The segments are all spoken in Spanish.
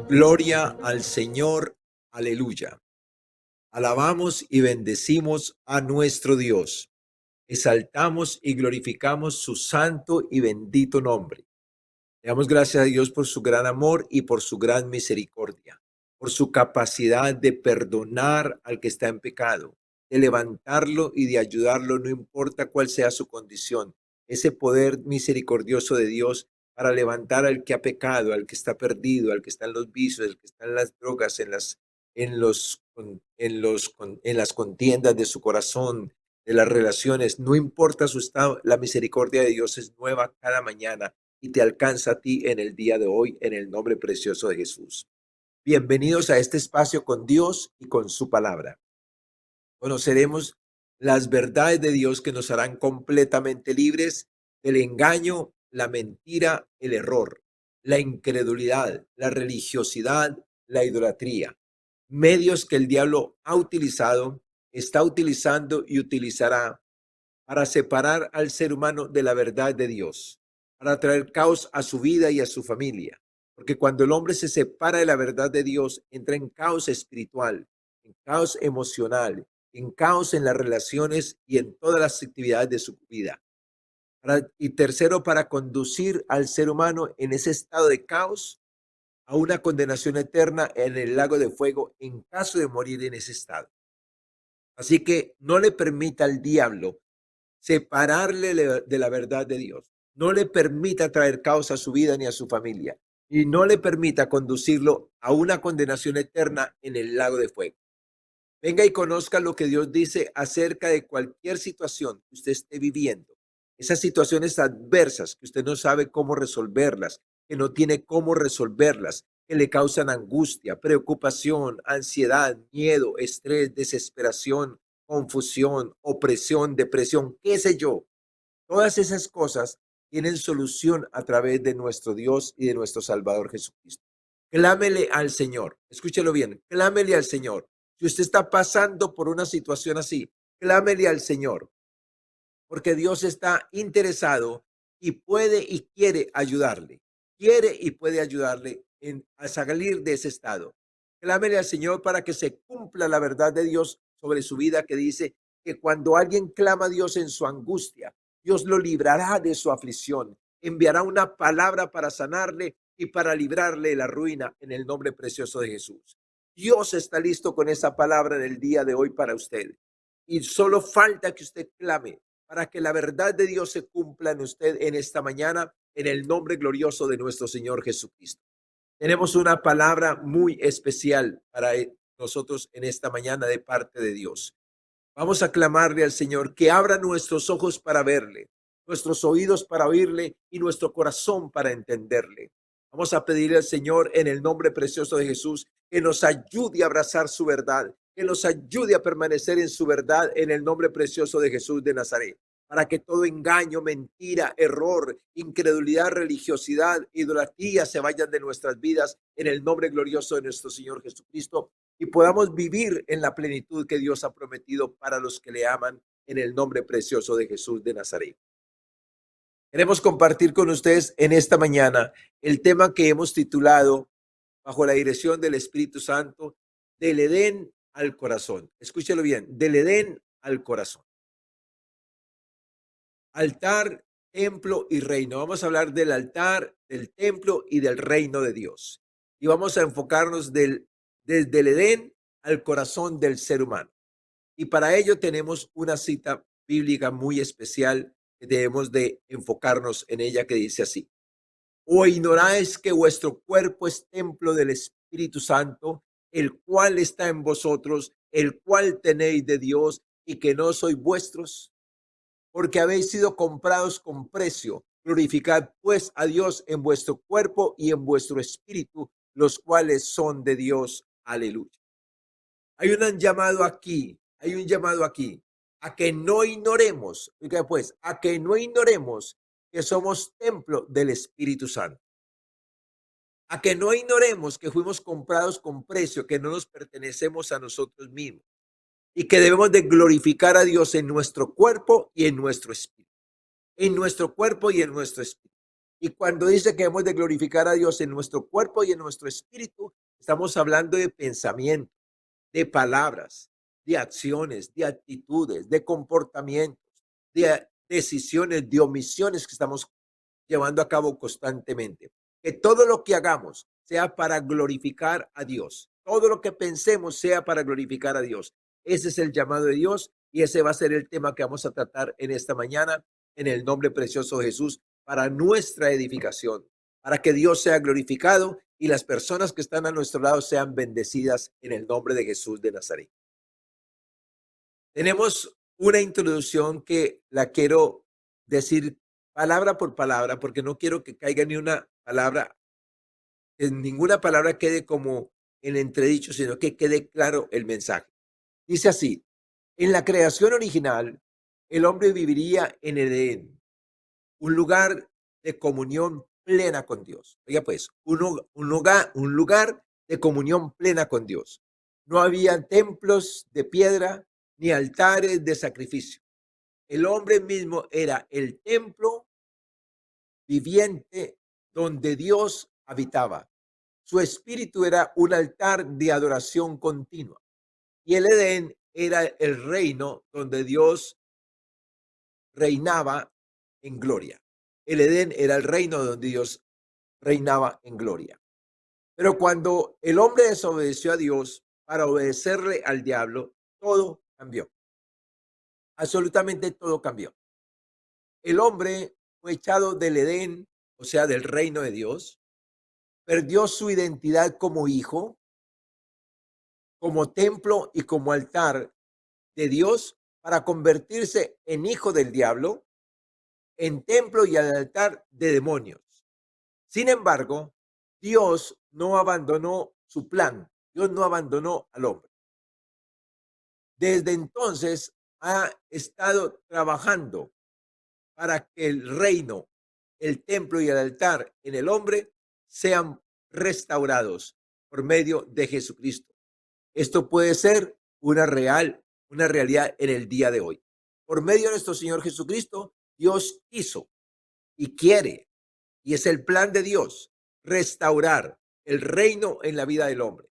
Gloria al Señor, aleluya. Alabamos y bendecimos a nuestro Dios. Exaltamos y glorificamos su santo y bendito nombre. Le damos gracias a Dios por su gran amor y por su gran misericordia, por su capacidad de perdonar al que está en pecado, de levantarlo y de ayudarlo, no importa cuál sea su condición. Ese poder misericordioso de Dios para levantar al que ha pecado, al que está perdido, al que está en los vicios, al que está en las drogas, en las contiendas de su corazón, de las relaciones, no importa su estado, la misericordia de Dios es nueva cada mañana y te alcanza a ti en el día de hoy, en el nombre precioso de Jesús. Bienvenidos a este espacio con Dios y con su palabra. Conoceremos las verdades de Dios que nos harán completamente libres del engaño, la mentira, el error, la incredulidad, la religiosidad, la idolatría. Medios que el diablo ha utilizado, está utilizando y utilizará para separar al ser humano de la verdad de Dios, para traer caos a su vida y a su familia. Porque cuando el hombre se separa de la verdad de Dios, entra en caos espiritual, en caos emocional, en caos en las relaciones y en todas las actividades de su vida. Y tercero, para conducir al ser humano en ese estado de caos a una condenación eterna en el lago de fuego en caso de morir en ese estado. Así que no le permita al diablo separarle de la verdad de Dios. No le permita traer caos a su vida ni a su familia. Y no le permita conducirlo a una condenación eterna en el lago de fuego. Venga y conozca lo que Dios dice acerca de cualquier situación que usted esté viviendo. Esas situaciones adversas que usted no sabe cómo resolverlas, que no tiene cómo resolverlas, que le causan angustia, preocupación, ansiedad, miedo, estrés, desesperación, confusión, opresión, depresión, qué sé yo. Todas esas cosas tienen solución a través de nuestro Dios y de nuestro Salvador Jesucristo. Clámele al Señor. Escúchelo bien. Clámele al Señor. Si usted está pasando por una situación así, clámele al Señor, porque Dios está interesado y puede y quiere ayudarle. Quiere y puede ayudarle a salir de ese estado. Clámele al Señor para que se cumpla la verdad de Dios sobre su vida, que dice que cuando alguien clama a Dios en su angustia, Dios lo librará de su aflicción, enviará una palabra para sanarle y para librarle de la ruina en el nombre precioso de Jesús. Dios está listo con esa palabra en el día de hoy para usted. Y solo falta que usted clame para que la verdad de Dios se cumpla en usted en esta mañana, en el nombre glorioso de nuestro Señor Jesucristo. Tenemos una palabra muy especial para nosotros en esta mañana de parte de Dios. Vamos a clamarle al Señor que abra nuestros ojos para verle, nuestros oídos para oírle y nuestro corazón para entenderle. Vamos a pedirle al Señor en el nombre precioso de Jesús que nos ayude a abrazar su verdad, que nos ayude a permanecer en su verdad en el nombre precioso de Jesús de Nazaret, para que todo engaño, mentira, error, incredulidad, religiosidad, idolatría se vayan de nuestras vidas en el nombre glorioso de nuestro Señor Jesucristo y podamos vivir en la plenitud que Dios ha prometido para los que le aman en el nombre precioso de Jesús de Nazaret. Queremos compartir con ustedes en esta mañana el tema que hemos titulado, bajo la dirección del Espíritu Santo, del Edén al corazón. Escúchelo bien, del Edén al corazón. Altar, templo y reino. Vamos a hablar del altar, del templo y del reino de Dios. Y vamos a enfocarnos desde el Edén al corazón del ser humano. Y para ello tenemos una cita bíblica muy especial que debemos de enfocarnos en ella, que dice así: ¿O ignoráis que vuestro cuerpo es templo del Espíritu Santo, el cual está en vosotros, el cual tenéis de Dios, y que no sois vuestros? Porque habéis sido comprados con precio. Glorificad pues a Dios en vuestro cuerpo y en vuestro espíritu, los cuales son de Dios. Aleluya. Hay un llamado aquí, a que no ignoremos, pues, a que no ignoremos que somos templo del Espíritu Santo. A que no ignoremos que fuimos comprados con precio, que no nos pertenecemos a nosotros mismos y que debemos de glorificar a Dios en nuestro cuerpo y en nuestro espíritu. En nuestro cuerpo y en nuestro espíritu. Y cuando dice que hemos de glorificar a Dios en nuestro cuerpo y en nuestro espíritu, estamos hablando de pensamiento, de palabras, de acciones, de actitudes, de comportamientos, de decisiones, de omisiones que estamos llevando a cabo constantemente. Que todo lo que hagamos sea para glorificar a Dios. Todo lo que pensemos sea para glorificar a Dios. Ese es el llamado de Dios y ese va a ser el tema que vamos a tratar en esta mañana en el nombre precioso de Jesús para nuestra edificación, para que Dios sea glorificado y las personas que están a nuestro lado sean bendecidas en el nombre de Jesús de Nazaret. Tenemos una introducción que la quiero decir palabra por palabra, porque no quiero que caiga ni una palabra, que ninguna palabra quede como en entredicho, sino que quede claro el mensaje. Dice así: en la creación original, el hombre viviría en Edén, un lugar de comunión plena con Dios. Oiga, pues, un lugar de comunión plena con Dios. No había templos de piedra ni altares de sacrificio. El hombre mismo era el templo viviente donde Dios habitaba. Su espíritu era un altar de adoración continua. Y el Edén era el reino donde Dios reinaba en gloria. El Edén era el reino donde Dios reinaba en gloria. Pero cuando el hombre desobedeció a Dios para obedecerle al diablo, todo cambió. Absolutamente todo cambió. El hombre fue echado del Edén, o sea, del reino de Dios, perdió su identidad como hijo, como templo y como altar de Dios para convertirse en hijo del diablo, en templo y al altar de demonios. Sin embargo, Dios no abandonó su plan, Dios no abandonó al hombre. Desde entonces ha estado trabajando para que el reino, el templo y el altar en el hombre sean restaurados por medio de Jesucristo. Esto puede ser una realidad en el día de hoy. Por medio de nuestro Señor Jesucristo, Dios hizo y quiere, y es el plan de Dios, restaurar el reino en la vida del hombre,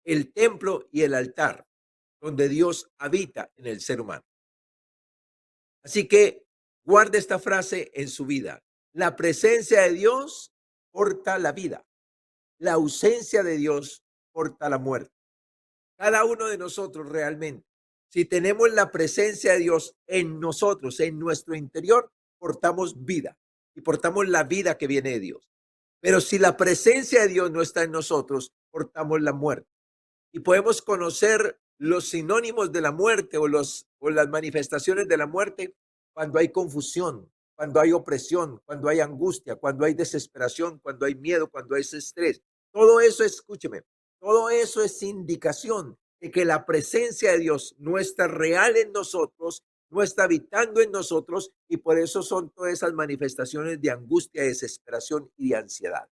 el templo y el altar, donde Dios habita en el ser humano. Así que guarde esta frase en su vida. La presencia de Dios porta la vida. La ausencia de Dios porta la muerte. Cada uno de nosotros realmente, si tenemos la presencia de Dios en nosotros, en nuestro interior, portamos vida y portamos la vida que viene de Dios. Pero si la presencia de Dios no está en nosotros, portamos la muerte. Y podemos conocer los sinónimos de la muerte o las manifestaciones de la muerte cuando hay confusión, cuando hay opresión, cuando hay angustia, cuando hay desesperación, cuando hay miedo, cuando hay estrés. Todo eso, escúcheme, todo eso es indicación de que la presencia de Dios no está real en nosotros, no está habitando en nosotros, y por eso son todas esas manifestaciones de angustia, desesperación y de ansiedad.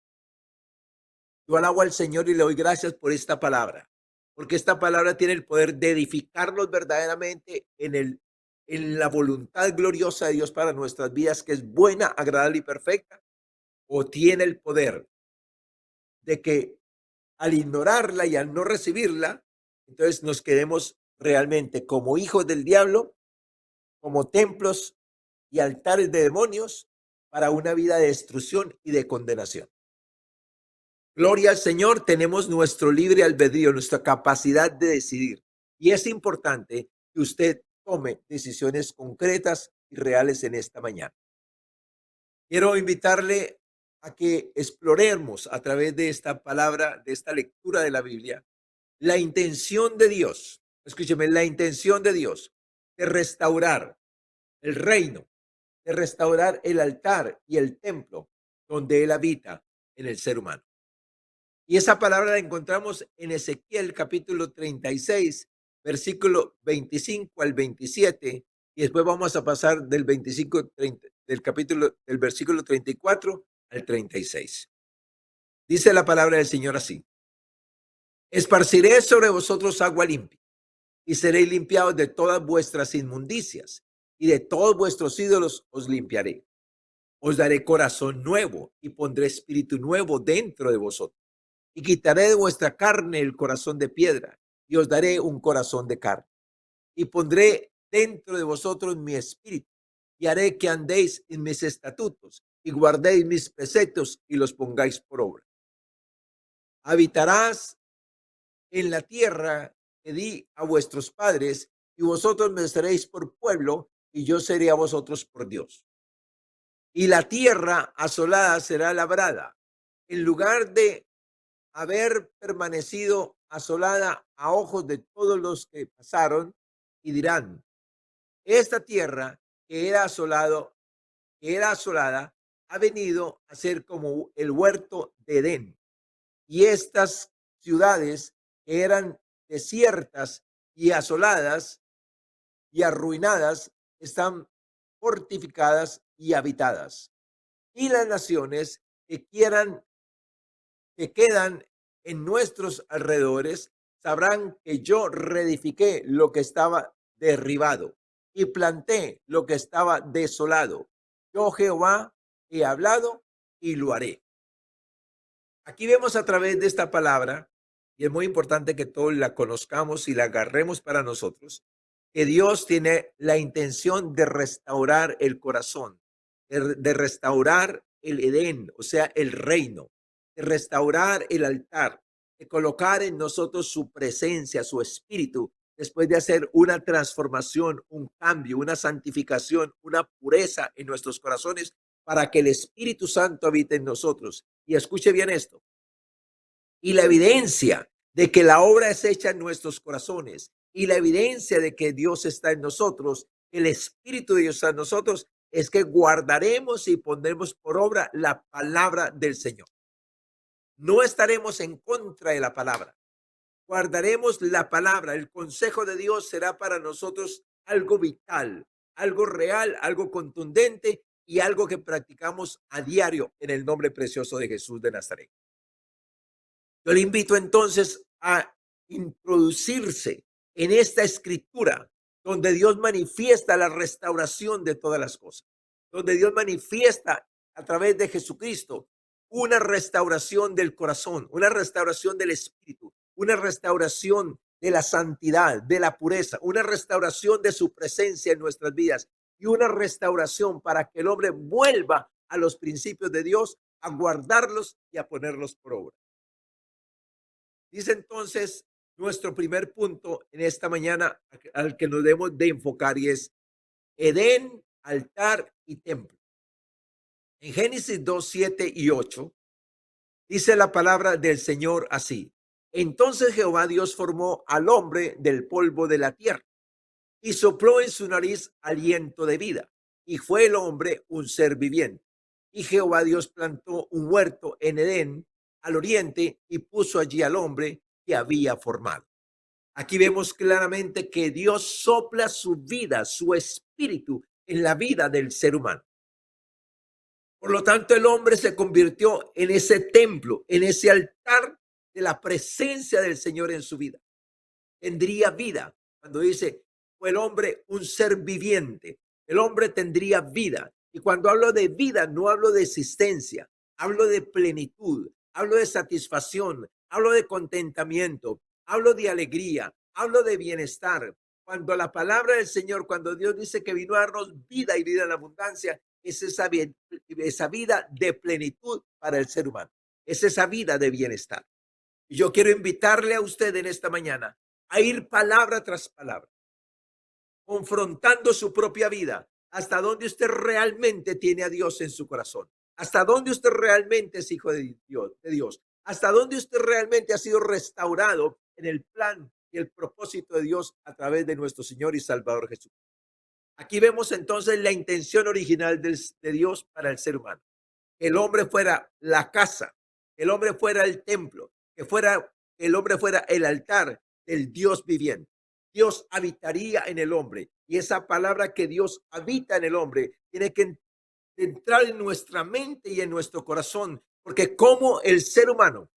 Yo alabo al Señor y le doy gracias por esta palabra, porque esta palabra tiene el poder de edificarnos verdaderamente en la voluntad gloriosa de Dios para nuestras vidas, que es buena, agradable y perfecta, o tiene el poder de que al ignorarla y al no recibirla, entonces nos quedemos realmente como hijos del diablo, como templos y altares de demonios para una vida de destrucción y de condenación. Gloria al Señor, tenemos nuestro libre albedrío, nuestra capacidad de decidir. Y es importante que usted tome decisiones concretas y reales en esta mañana. Quiero invitarle a que exploremos a través de esta palabra, de esta lectura de la Biblia, la intención de Dios. Escúcheme, la intención de Dios de restaurar el reino, de restaurar el altar y el templo donde Él habita en el ser humano. Y esa palabra la encontramos en Ezequiel capítulo 36, versículo 25 al 27, y después vamos a pasar del 25, 30, del versículo 34 al 36. Dice la palabra del Señor así: esparciré sobre vosotros agua limpia, y seréis limpiados de todas vuestras inmundicias, y de todos vuestros ídolos os limpiaré. Os daré corazón nuevo y pondré espíritu nuevo dentro de vosotros. Y quitaré de vuestra carne el corazón de piedra y os daré un corazón de carne. Y pondré dentro de vosotros mi espíritu y haré que andéis en mis estatutos y guardéis mis preceptos y los pongáis por obra. Habitarás en la tierra que di a vuestros padres y vosotros me seréis por pueblo y yo seré a vosotros por Dios. Y la tierra asolada será labrada, en lugar de haber permanecido asolada a ojos de todos los que pasaron, y dirán, esta tierra que era asolada, ha venido a ser como el huerto de Edén. Y estas ciudades que eran desiertas y asoladas y arruinadas están fortificadas y habitadas. Y las naciones que quedan en nuestros alrededores sabrán que yo reedifiqué lo que estaba derribado y planté lo que estaba desolado. Yo Jehová he hablado y lo haré. Aquí vemos a través de esta palabra, y es muy importante que todos la conozcamos y la agarremos para nosotros, que Dios tiene la intención de restaurar el corazón, de restaurar el Edén, o sea, el reino, de restaurar el altar, de colocar en nosotros su presencia, su espíritu, después de hacer una transformación, un cambio, una santificación, una pureza en nuestros corazones para que el Espíritu Santo habite en nosotros. Y escuche bien esto. Y la evidencia de que la obra es hecha en nuestros corazones y la evidencia de que Dios está en nosotros, el Espíritu de Dios está en nosotros, es que guardaremos y pondremos por obra la palabra del Señor. No estaremos en contra de la palabra. Guardaremos la palabra. El consejo de Dios será para nosotros algo vital, algo real, algo contundente y algo que practicamos a diario en el nombre precioso de Jesús de Nazaret. Yo le invito entonces a introducirse en esta escritura donde Dios manifiesta la restauración de todas las cosas, donde Dios manifiesta a través de Jesucristo una restauración del corazón, una restauración del espíritu, una restauración de la santidad, de la pureza, una restauración de su presencia en nuestras vidas y una restauración para que el hombre vuelva a los principios de Dios, a guardarlos y a ponerlos por obra. Dice entonces nuestro primer punto en esta mañana al que nos debemos de enfocar y es Edén, altar y templo. En Génesis 2, 7 y 8 dice la palabra del Señor así. Entonces Jehová Dios formó al hombre del polvo de la tierra y sopló en su nariz aliento de vida y fue el hombre un ser viviente. Y Jehová Dios plantó un huerto en Edén al oriente y puso allí al hombre que había formado. Aquí vemos claramente que Dios sopla su vida, su espíritu en la vida del ser humano. Por lo tanto, el hombre se convirtió en ese templo, en ese altar de la presencia del Señor en su vida. Tendría vida. Cuando dice, fue el hombre un ser viviente, el hombre tendría vida. Y cuando hablo de vida, no hablo de existencia, hablo de plenitud, hablo de satisfacción, hablo de contentamiento, hablo de alegría, hablo de bienestar. Cuando la palabra del Señor, cuando Dios dice que vino a darnos vida y vida en abundancia, es esa vida de plenitud para el ser humano, es esa vida de bienestar. Y yo quiero invitarle a usted en esta mañana a ir palabra tras palabra, confrontando su propia vida, hasta dónde usted realmente tiene a Dios en su corazón, hasta dónde usted realmente es hijo de Dios, hasta dónde usted realmente ha sido restaurado en el plan y el propósito de Dios a través de nuestro Señor y Salvador Jesús. Aquí vemos entonces la intención original de Dios para el ser humano. Que el hombre fuera la casa, que el hombre fuera el templo, que el hombre fuera el altar del Dios viviente. Dios habitaría en el hombre y esa palabra que Dios habita en el hombre tiene que entrar en nuestra mente y en nuestro corazón, porque como el ser humano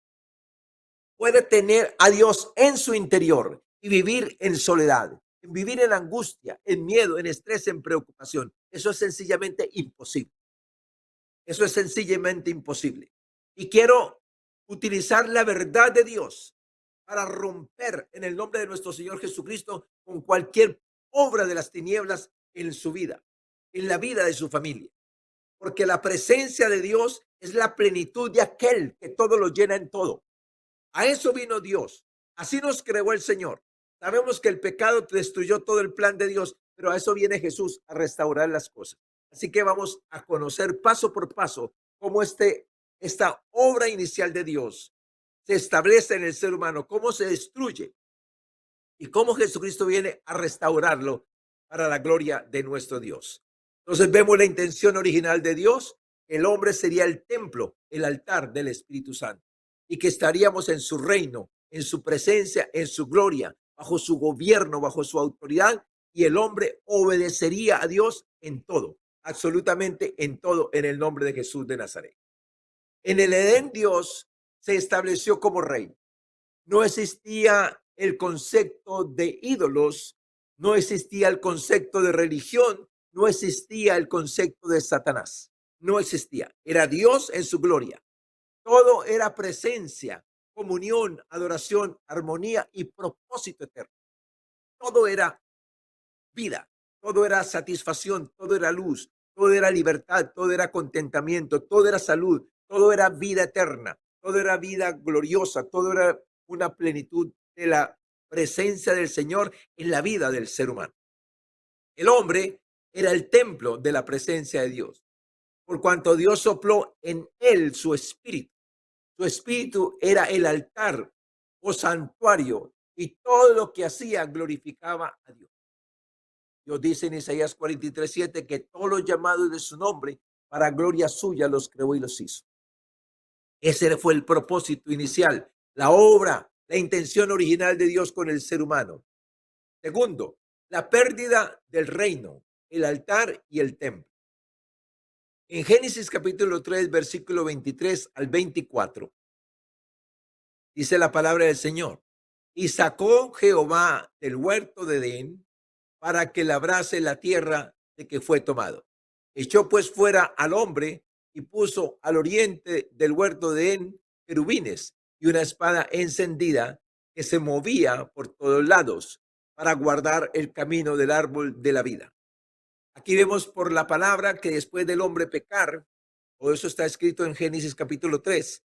puede tener a Dios en su interior y vivir en soledad, vivir en angustia, en miedo, en estrés, en preocupación. Eso es sencillamente imposible. Eso es sencillamente imposible. Y quiero utilizar la verdad de Dios para romper en el nombre de nuestro Señor Jesucristo con cualquier obra de las tinieblas en su vida, en la vida de su familia. Porque la presencia de Dios es la plenitud de aquel que todo lo llena en todo. A eso vino Dios. Así nos creó el Señor. Sabemos que el pecado destruyó todo el plan de Dios, pero a eso viene Jesús, a restaurar las cosas. Así que vamos a conocer paso por paso cómo esta obra inicial de Dios se establece en el ser humano, cómo se destruye y cómo Jesucristo viene a restaurarlo para la gloria de nuestro Dios. Entonces vemos la intención original de Dios. El hombre sería el templo, el altar del Espíritu Santo, y que estaríamos en su reino, en su presencia, en su gloria, bajo su gobierno, bajo su autoridad, y el hombre obedecería a Dios en todo, absolutamente en todo, en el nombre de Jesús de Nazaret. En el Edén Dios se estableció como rey. No existía el concepto de ídolos, no existía el concepto de religión, no existía el concepto de Satanás. No existía. Era Dios en su gloria. Todo era presencia, comunión, adoración, armonía y propósito eterno. Todo era vida, todo era satisfacción, todo era luz, todo era libertad, todo era contentamiento, todo era salud, todo era vida eterna, todo era vida gloriosa, todo era una plenitud de la presencia del Señor en la vida del ser humano. El hombre era el templo de la presencia de Dios, por cuanto Dios sopló en él su espíritu. Su espíritu era el altar o santuario y todo lo que hacía glorificaba a Dios. Dios dice en Isaías 43:7 que todos los llamados de su nombre para gloria suya los creó y los hizo. Ese fue el propósito inicial, la obra, la intención original de Dios con el ser humano. Segundo, la pérdida del reino, el altar y el templo. En Génesis capítulo 3, versículo 23 al 24, dice la palabra del Señor. Y sacó Jehová del huerto de Edén para que labrase la tierra de que fue tomado. Echó pues fuera al hombre y puso al oriente del huerto de Edén querubines y una espada encendida que se movía por todos lados para guardar el camino del árbol de la vida. Aquí vemos por la palabra que después del hombre pecar, todo eso está escrito en Génesis capítulo 3.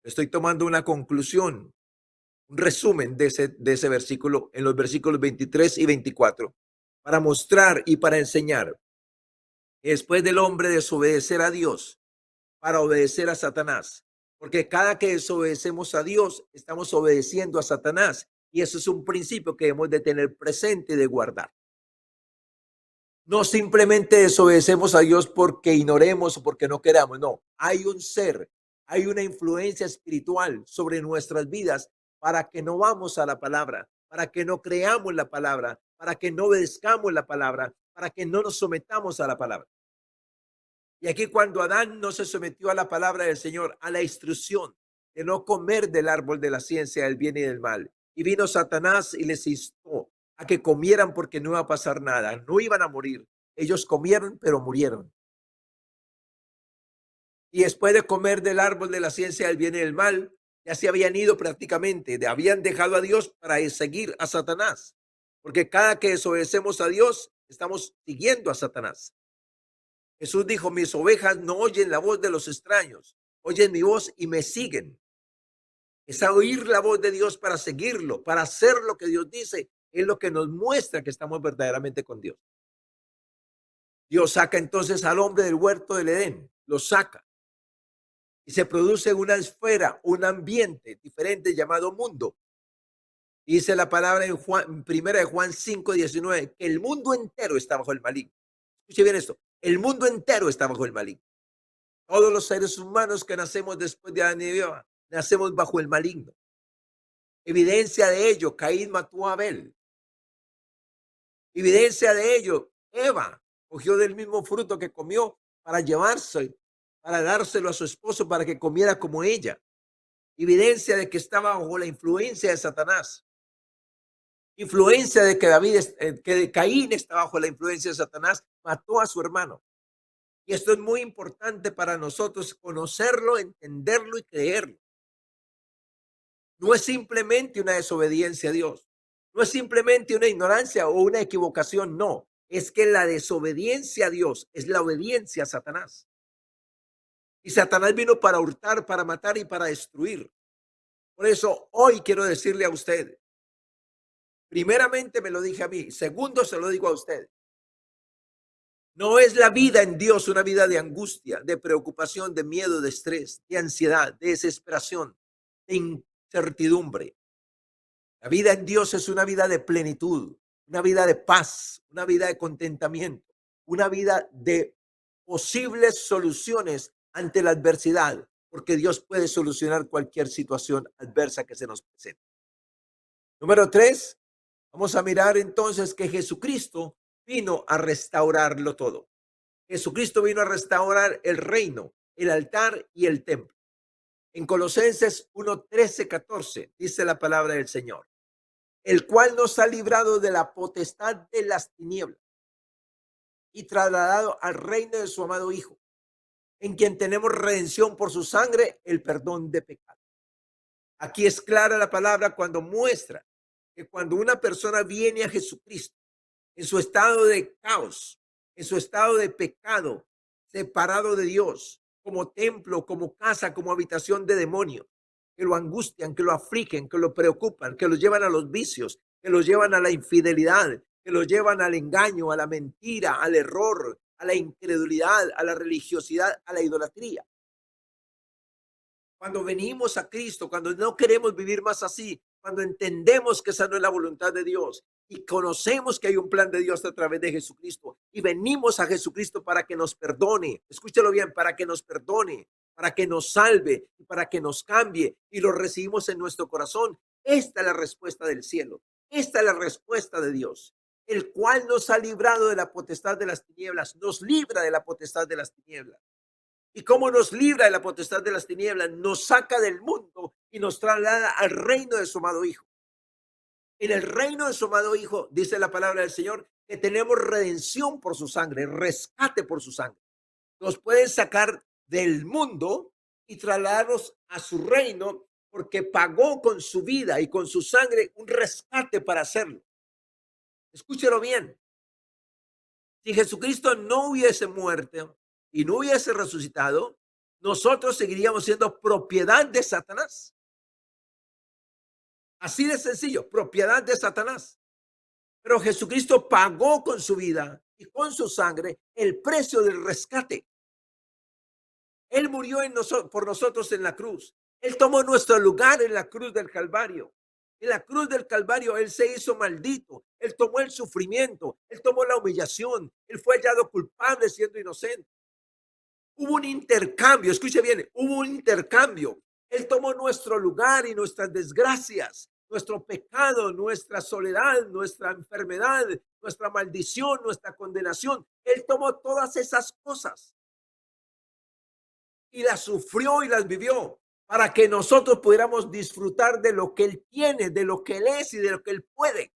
Estoy tomando una conclusión, un resumen de ese versículo en los versículos 23 y 24 para mostrar y para enseñar que después del hombre desobedecer a Dios para obedecer a Satanás, porque cada que desobedecemos a Dios estamos obedeciendo a Satanás, y eso es un principio que debemos de tener presente y de guardar. No simplemente desobedecemos a Dios porque ignoremos o porque no queramos, no, hay un ser, hay una influencia espiritual sobre nuestras vidas para que no vamos a la palabra, para que no creamos la palabra, para que no obedezcamos la palabra, para que no nos sometamos a la palabra. Y aquí cuando Adán no se sometió a la palabra del Señor, a la instrucción de no comer del árbol de la ciencia del bien y del mal, y vino Satanás y les instó a que comieran porque no iba a pasar nada, no iban a morir. Ellos comieron, pero murieron. Y después de comer del árbol de la ciencia del bien y del mal, ya se habían ido prácticamente, habían dejado a Dios para seguir a Satanás. Porque cada que desobedecemos a Dios, estamos siguiendo a Satanás. Jesús dijo, mis ovejas no oyen la voz de los extraños, oyen mi voz y me siguen. Es a oír la voz de Dios para seguirlo, para hacer lo que Dios dice, es lo que nos muestra que estamos verdaderamente con Dios. Dios saca entonces al hombre del huerto del Edén, lo saca. Y se produce una esfera, un ambiente diferente llamado mundo. Dice la palabra en primera de Juan 5:19, que el mundo entero está bajo el maligno. Escuche bien esto, el mundo entero está bajo el maligno. Todos los seres humanos que nacemos después de Adán y Eva, nacemos bajo el maligno. Evidencia de ello, Caín mató a Abel. Evidencia de ello, Eva cogió del mismo fruto que comió para llevarse, para dárselo a su esposo para que comiera como ella. Evidencia de que estaba bajo la influencia de Satanás. Influencia de que Caín está bajo la influencia de Satanás, mató a su hermano. Y esto es muy importante para nosotros, conocerlo, entenderlo y creerlo. No es simplemente una desobediencia a Dios. No es simplemente una ignorancia o una equivocación, no. Es que la desobediencia a Dios es la obediencia a Satanás. Y Satanás vino para hurtar, para matar y para destruir. Por eso hoy quiero decirle a usted, primeramente me lo dije a mí, segundo se lo digo a usted. No es la vida en Dios una vida de angustia, de preocupación, de miedo, de estrés, de ansiedad, de desesperación, de incertidumbre. La vida en Dios es una vida de plenitud, una vida de paz, una vida de contentamiento, una vida de posibles soluciones ante la adversidad, porque Dios puede solucionar cualquier situación adversa que se nos presente. Número 3, vamos a mirar entonces que Jesucristo vino a restaurarlo todo. Jesucristo vino a restaurar el reino, el altar y el templo. En Colosenses 1:13-14 dice la palabra del Señor, el cual nos ha librado de la potestad de las tinieblas y trasladado al reino de su amado Hijo, en quien tenemos redención por su sangre, el perdón de pecados. Aquí es clara la palabra cuando muestra que cuando una persona viene a Jesucristo en su estado de caos, en su estado de pecado, separado de Dios, como templo, como casa, como habitación de demonio, que lo angustian, que lo afligen, que lo preocupan, que lo llevan a los vicios, que lo llevan a la infidelidad, que lo llevan al engaño, a la mentira, al error, a la incredulidad, a la religiosidad, a la idolatría. Cuando venimos a Cristo, cuando no queremos vivir más así, cuando entendemos que esa no es la voluntad de Dios y conocemos que hay un plan de Dios a través de Jesucristo y venimos a Jesucristo para que nos perdone, escúchalo bien, para que nos perdone, para que nos salve y para que nos cambie y lo recibimos en nuestro corazón. Esta es la respuesta del cielo, esta es la respuesta de Dios, el cual nos ha librado de la potestad de las tinieblas, nos libra de la potestad de las tinieblas. ¿Y cómo nos libra de la potestad de las tinieblas? Nos saca del mundo y nos traslada al reino de su amado Hijo. En el reino de su amado Hijo, dice la palabra del Señor, que tenemos redención por su sangre, rescate por su sangre. Nos pueden sacar del mundo y trasladarnos a su reino porque pagó con su vida y con su sangre un rescate para hacerlo. Escúchelo bien. Si Jesucristo no hubiese muerto y no hubiese resucitado, nosotros seguiríamos siendo propiedad de Satanás. Así de sencillo, propiedad de Satanás. Pero Jesucristo pagó con su vida y con su sangre el precio del rescate. Él murió por nosotros en la cruz. Él tomó nuestro lugar en la cruz del Calvario. En la cruz del Calvario, Él se hizo maldito. Él tomó el sufrimiento. Él tomó la humillación. Él fue hallado culpable siendo inocente. Hubo un intercambio, escuche bien, hubo un intercambio. Él tomó nuestro lugar y nuestras desgracias, nuestro pecado, nuestra soledad, nuestra enfermedad, nuestra maldición, nuestra condenación. Él tomó todas esas cosas y las sufrió y las vivió para que nosotros pudiéramos disfrutar de lo que Él tiene, de lo que Él es y de lo que Él puede.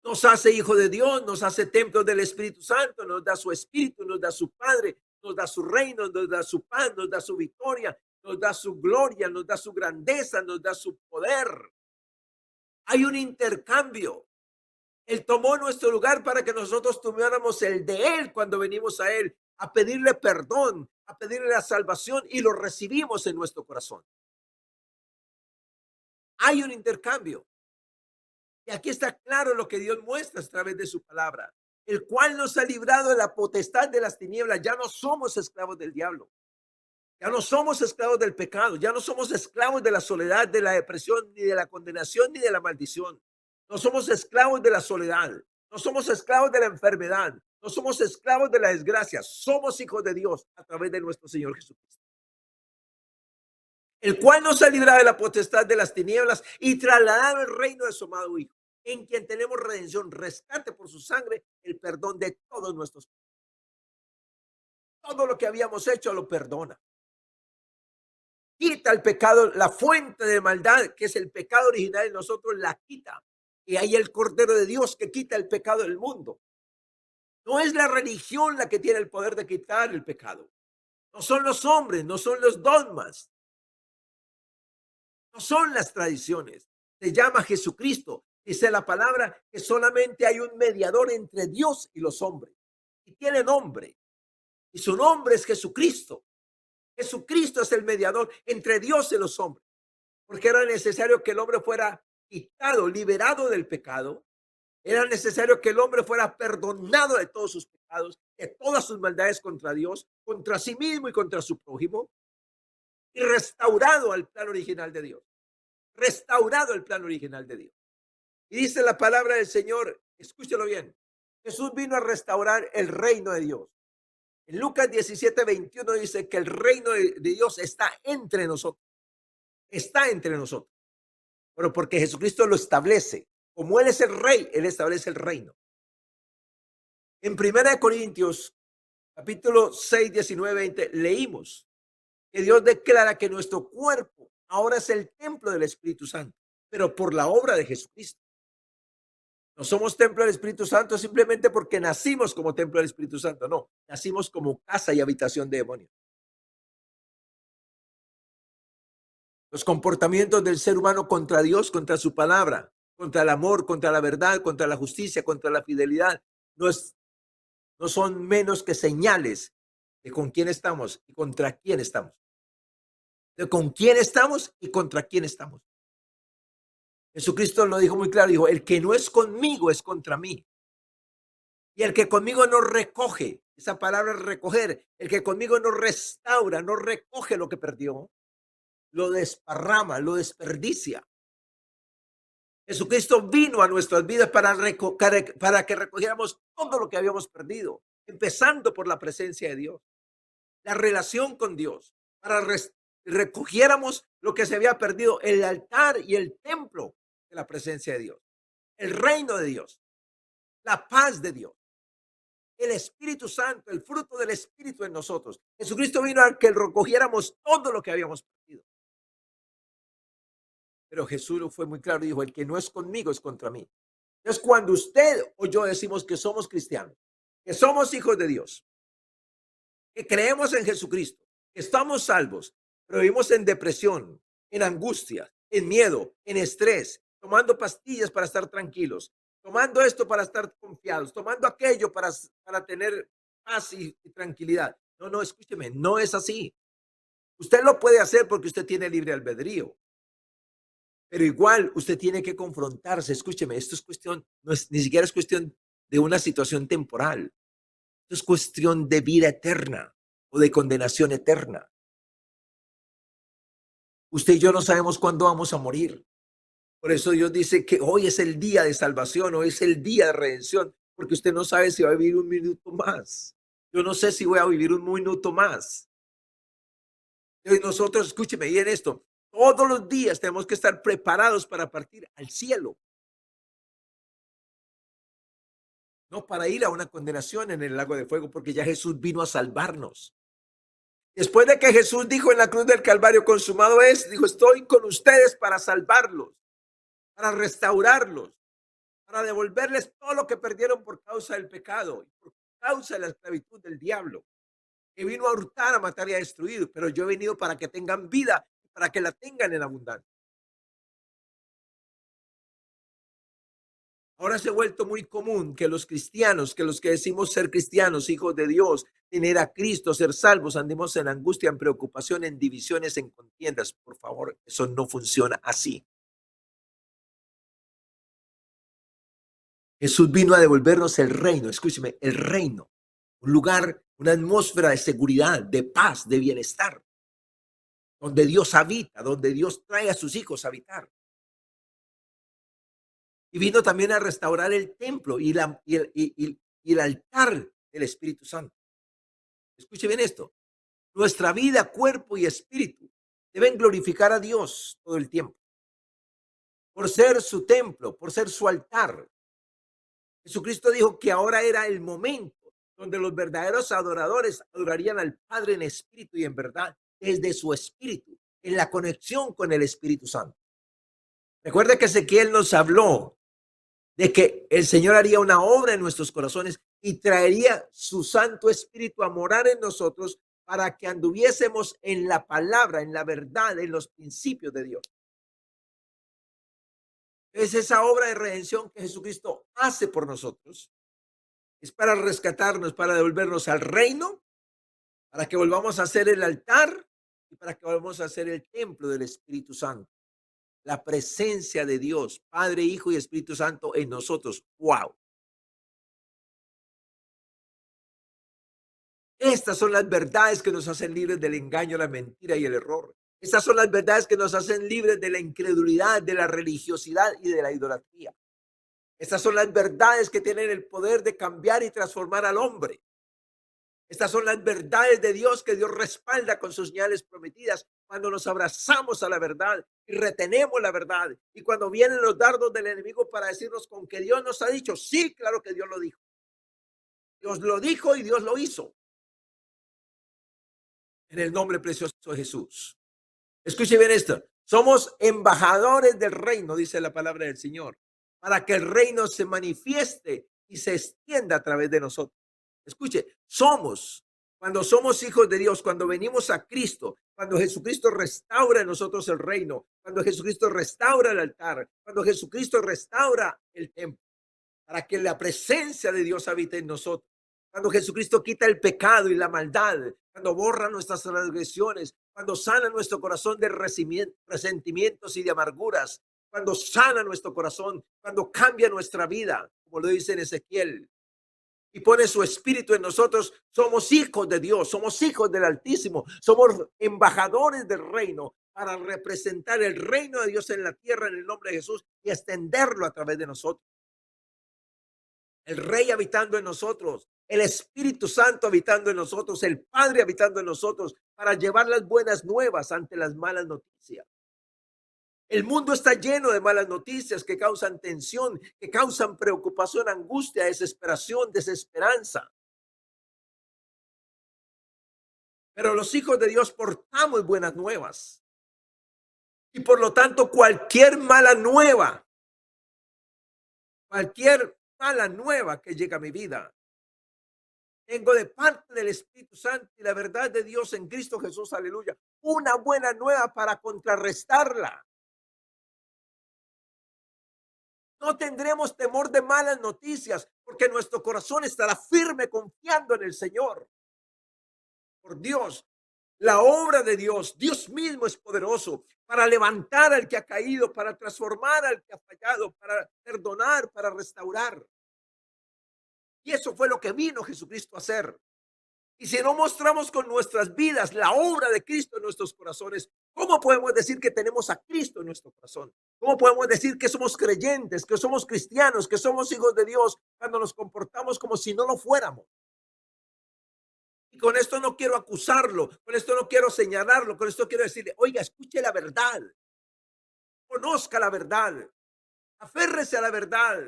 Nos hace hijo de Dios, nos hace templo del Espíritu Santo, nos da su Espíritu, nos da su Padre, nos da su reino, nos da su paz, nos da su victoria, nos da su gloria, nos da su grandeza, nos da su poder. Hay un intercambio. Él tomó nuestro lugar para que nosotros tuviéramos el de Él cuando venimos a Él, a pedirle perdón, a pedirle la salvación y lo recibimos en nuestro corazón. Hay un intercambio. Y aquí está claro lo que Dios muestra a través de su palabra, el cual nos ha librado de la potestad de las tinieblas. Ya no somos esclavos del diablo, ya no somos esclavos del pecado, ya no somos esclavos de la soledad, de la depresión, ni de la condenación, ni de la maldición. No somos esclavos de la soledad, no somos esclavos de la enfermedad, no somos esclavos de la desgracia. Somos hijos de Dios a través de nuestro Señor Jesucristo, el cual nos ha librado de la potestad de las tinieblas y trasladado al reino de su amado Hijo, en quien tenemos redención, rescate por su sangre, el perdón de todos nuestros pecados. Todo lo que habíamos hecho lo perdona. Quita el pecado, la fuente de maldad, que es el pecado original en nosotros, la quita. Y ahí el Cordero de Dios que quita el pecado del mundo. No es la religión la que tiene el poder de quitar el pecado. No son los hombres, no son los dogmas, no son las tradiciones. Se llama Jesucristo. Dice la palabra que solamente hay un mediador entre Dios y los hombres. Y tiene nombre. Y su nombre es Jesucristo. Jesucristo es el mediador entre Dios y los hombres. Porque era necesario que el hombre fuera quitado, liberado del pecado. Era necesario que el hombre fuera perdonado de todos sus pecados, de todas sus maldades contra Dios, contra sí mismo y contra su prójimo, y restaurado al plan original de Dios. Restaurado el plan original de Dios. Y dice la palabra del Señor, escúchelo bien, Jesús vino a restaurar el reino de Dios. En Lucas 17:21 dice que el reino de Dios está entre nosotros. Está entre nosotros. Pero porque Jesucristo lo establece. Como Él es el rey, Él establece el reino. En 1 Corintios, capítulo 6, 19, 20, leímos que Dios declara que nuestro cuerpo ahora es el templo del Espíritu Santo, pero por la obra de Jesucristo. No somos templo del Espíritu Santo simplemente porque nacimos como templo del Espíritu Santo, no, nacimos como casa y habitación de demonios. Los comportamientos del ser humano contra Dios, contra su palabra, contra el amor, contra la verdad, contra la justicia, contra la fidelidad, no son menos que señales de con quién estamos y contra quién estamos. De con quién estamos y contra quién estamos. Jesucristo lo dijo muy claro, dijo, el que no es conmigo es contra mí. Y el que conmigo no recoge, esa palabra recoger, el que conmigo no restaura, no recoge lo que perdió, lo desparrama, lo desperdicia. Jesucristo vino a nuestras vidas para que recogiéramos todo lo que habíamos perdido, empezando por la presencia de Dios, la relación con Dios, para recogiéramos lo que se había perdido, el altar y el templo de la presencia de Dios, el reino de Dios, la paz de Dios, el Espíritu Santo, el fruto del Espíritu en nosotros. Jesucristo vino a que recogiéramos todo lo que habíamos perdido. Pero Jesús fue muy claro y dijo, el que no es conmigo es contra mí. Es cuando usted o yo decimos que somos cristianos, que somos hijos de Dios, que creemos en Jesucristo, que estamos salvos, pero vivimos en depresión, en angustia, en miedo, en estrés, tomando pastillas para estar tranquilos, tomando esto para estar confiados, tomando aquello para tener paz y tranquilidad. No, no, escúcheme, no es así. Usted lo puede hacer porque usted tiene libre albedrío. Pero igual usted tiene que confrontarse. Escúcheme, esto es cuestión, no es, ni siquiera es cuestión de una situación temporal. Esto es cuestión de vida eterna o de condenación eterna. Usted y yo no sabemos cuándo vamos a morir. Por eso Dios dice que hoy es el día de salvación, hoy es el día de redención, porque usted no sabe si va a vivir un minuto más. Yo no sé si voy a vivir un minuto más. Y nosotros, escúcheme bien esto, todos los días tenemos que estar preparados para partir al cielo. No para ir a una condenación en el lago de fuego, porque ya Jesús vino a salvarnos. Después de que Jesús dijo en la cruz del Calvario, consumado es, dijo, estoy con ustedes para salvarlos, para restaurarlos, para devolverles todo lo que perdieron por causa del pecado, por causa de la esclavitud del diablo, que vino a hurtar, a matar y a destruir, pero yo he venido para que tengan vida, para que la tengan en abundancia. Ahora se ha vuelto muy común que los cristianos, que los que decimos ser cristianos, hijos de Dios, tener a Cristo, ser salvos, andemos en angustia, en preocupación, en divisiones, en contiendas. Por favor, eso no funciona así. Jesús vino a devolvernos el reino, escúcheme, el reino, un lugar, una atmósfera de seguridad, de paz, de bienestar, donde Dios habita, donde Dios trae a sus hijos a habitar. Y vino también a restaurar el templo y el altar del Espíritu Santo. Escuche bien esto. Nuestra vida, cuerpo y espíritu deben glorificar a Dios todo el tiempo. Por ser su templo, por ser su altar. Jesucristo dijo que ahora era el momento donde los verdaderos adoradores adorarían al Padre en espíritu y en verdad, desde su espíritu, en la conexión con el Espíritu Santo. Recuerda que Ezequiel nos habló de que el Señor haría una obra en nuestros corazones y traería su Santo Espíritu a morar en nosotros para que anduviésemos en la palabra, en la verdad, en los principios de Dios. Es esa obra de redención que Jesucristo hace por nosotros. Es para rescatarnos, para devolvernos al reino, para que volvamos a ser el altar y para que volvamos a ser el templo del Espíritu Santo. La presencia de Dios, Padre, Hijo y Espíritu Santo en nosotros. ¡Wow! Estas son las verdades que nos hacen libres del engaño, la mentira y el error. Estas son las verdades que nos hacen libres de la incredulidad, de la religiosidad y de la idolatría. Estas son las verdades que tienen el poder de cambiar y transformar al hombre. Estas son las verdades de Dios que Dios respalda con sus señales prometidas cuando nos abrazamos a la verdad y retenemos la verdad. Y cuando vienen los dardos del enemigo para decirnos con que Dios nos ha dicho, sí, claro que Dios lo dijo. Dios lo dijo y Dios lo hizo. En el nombre precioso de Jesús. Escuche bien esto. Somos embajadores del reino, dice la palabra del Señor, para que el reino se manifieste y se extienda a través de nosotros. Escuche, cuando somos hijos de Dios, cuando venimos a Cristo, cuando Jesucristo restaura en nosotros el reino, cuando Jesucristo restaura el altar, cuando Jesucristo restaura el templo, para que la presencia de Dios habite en nosotros. Cuando Jesucristo quita el pecado y la maldad, cuando borra nuestras transgresiones, cuando sana nuestro corazón de resentimientos y de amarguras, cuando sana nuestro corazón, cuando cambia nuestra vida, como lo dice en Ezequiel, y pone su espíritu en nosotros, somos hijos de Dios, somos hijos del Altísimo, somos embajadores del reino para representar el reino de Dios en la tierra en el nombre de Jesús y extenderlo a través de nosotros. El Rey habitando en nosotros, el Espíritu Santo habitando en nosotros, el Padre habitando en nosotros, para llevar las buenas nuevas ante las malas noticias. El mundo está lleno de malas noticias que causan tensión, que causan preocupación, angustia, desesperación, desesperanza. Pero los hijos de Dios portamos buenas nuevas. Y por lo tanto, cualquier mala nueva que llega a mi vida, tengo de parte del Espíritu Santo y la verdad de Dios en Cristo Jesús, aleluya, una buena nueva para contrarrestarla. No tendremos temor de malas noticias porque nuestro corazón estará firme confiando en el Señor. Por Dios, la obra de Dios, Dios mismo es poderoso para levantar al que ha caído, para transformar al que ha fallado, para perdonar, para restaurar. Y eso fue lo que vino Jesucristo a hacer. Y si no mostramos con nuestras vidas la obra de Cristo en nuestros corazones, ¿cómo podemos decir que tenemos a Cristo en nuestro corazón? ¿Cómo podemos decir que somos creyentes, que somos cristianos, que somos hijos de Dios cuando nos comportamos como si no lo fuéramos? Y con esto no quiero acusarlo, con esto no quiero señalarlo, con esto quiero decirle, oiga, escuche la verdad, conozca la verdad, aférrese a la verdad,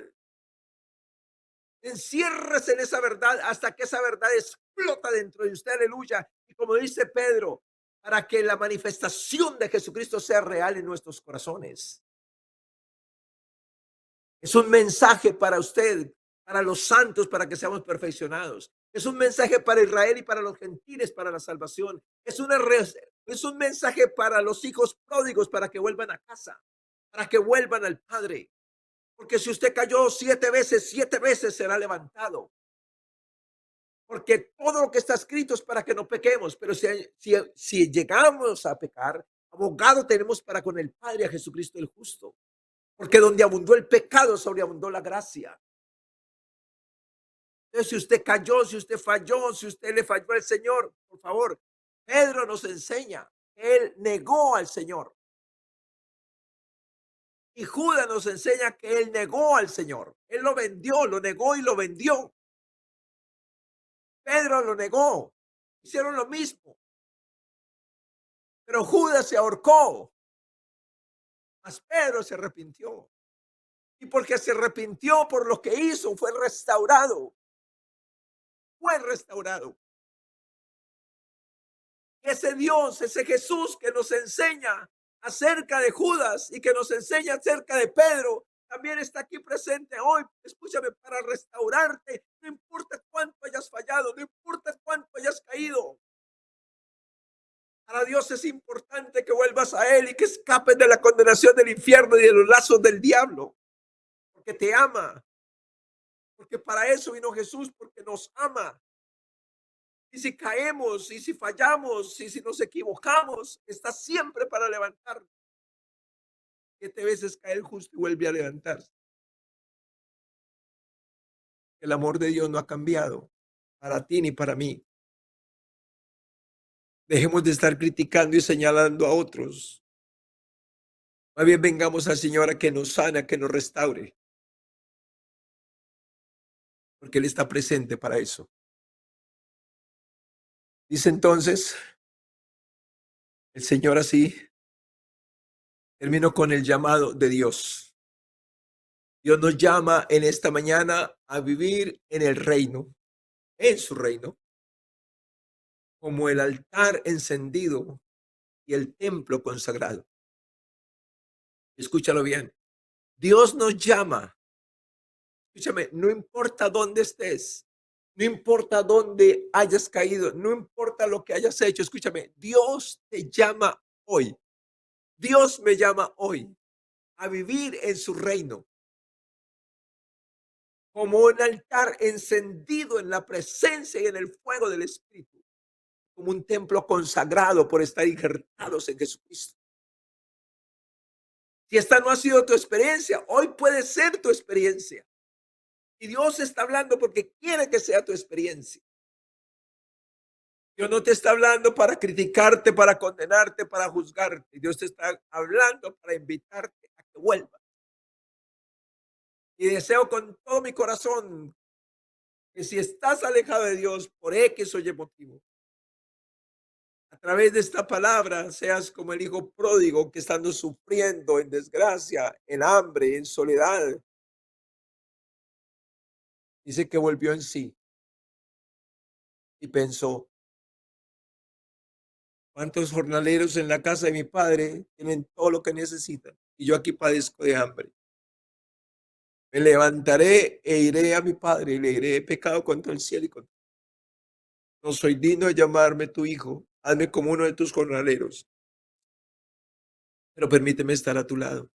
enciérrese en esa verdad hasta que esa verdad explota dentro de usted, aleluya. Y como dice Pedro, para que la manifestación de Jesucristo sea real en nuestros corazones. Es un mensaje para usted, para los santos, para que seamos perfeccionados. Es un mensaje para Israel y para los gentiles, para la salvación. Es un mensaje para los hijos pródigos, para que vuelvan a casa, para que vuelvan al Padre. Porque si usted cayó 7 veces será levantado. Porque todo lo que está escrito es para que no pequemos. Pero si llegamos a pecar, abogado tenemos para con el Padre, a Jesucristo el justo. Porque donde abundó el pecado, sobreabundó la gracia. Entonces, si usted cayó, si usted falló, si usted le falló al Señor, por favor, Pedro nos enseña, él negó al Señor. Y Judas nos enseña que él negó al Señor. Él lo vendió, lo negó y lo vendió. Pedro lo negó. Hicieron lo mismo. Pero Judas se ahorcó. Mas Pedro se arrepintió. Y porque se arrepintió por lo que hizo, fue restaurado. Fue restaurado. Ese Dios, ese Jesús que nos enseña acerca de Judas y que nos enseña acerca de Pedro, también está aquí presente hoy. Escúchame, para restaurarte No importa cuánto hayas fallado, no importa cuánto hayas caído. Para Dios es importante que vuelvas a Él y que escapes de la condenación del infierno y de los lazos del diablo, porque te ama, porque para eso vino Jesús, porque nos ama. Y si caemos, y si fallamos, y si nos equivocamos, está siempre para levantarnos. 7 veces cae el justo y vuelve a levantarse. El amor de Dios no ha cambiado para ti ni para mí. Dejemos de estar criticando y señalando a otros. Más bien vengamos al Señor a que nos sana, que nos restaure, porque Él está presente para eso. Dice entonces el Señor así, termino con el llamado de Dios. Dios nos llama en esta mañana a vivir en el reino, en su reino, como el altar encendido y el templo consagrado. Escúchalo bien. Dios nos llama. Escúchame, no importa dónde estés, no importa dónde hayas caído, no importa lo que hayas hecho, escúchame, Dios te llama hoy. Dios me llama hoy a vivir en su reino, como un altar encendido en la presencia y en el fuego del Espíritu, como un templo consagrado por estar injertados en Jesucristo. Si esta no ha sido tu experiencia, hoy puede ser tu experiencia. Y Dios está hablando porque quiere que sea tu experiencia. Dios no te está hablando para criticarte, para condenarte, para juzgarte. Dios te está hablando para invitarte a que vuelvas. Y deseo con todo mi corazón que si estás alejado de Dios por X o Y motivo, a través de esta palabra seas como el hijo pródigo que estando sufriendo en desgracia, en hambre, en soledad, dice que volvió en sí y pensó, ¿cuántos jornaleros en la casa de mi padre tienen todo lo que necesitan? Y yo aquí padezco de hambre. Me levantaré e iré a mi padre y le diré, he pecado contra el cielo y contra ti. No soy digno de llamarme tu hijo. Hazme como uno de tus jornaleros, pero permíteme estar a tu lado.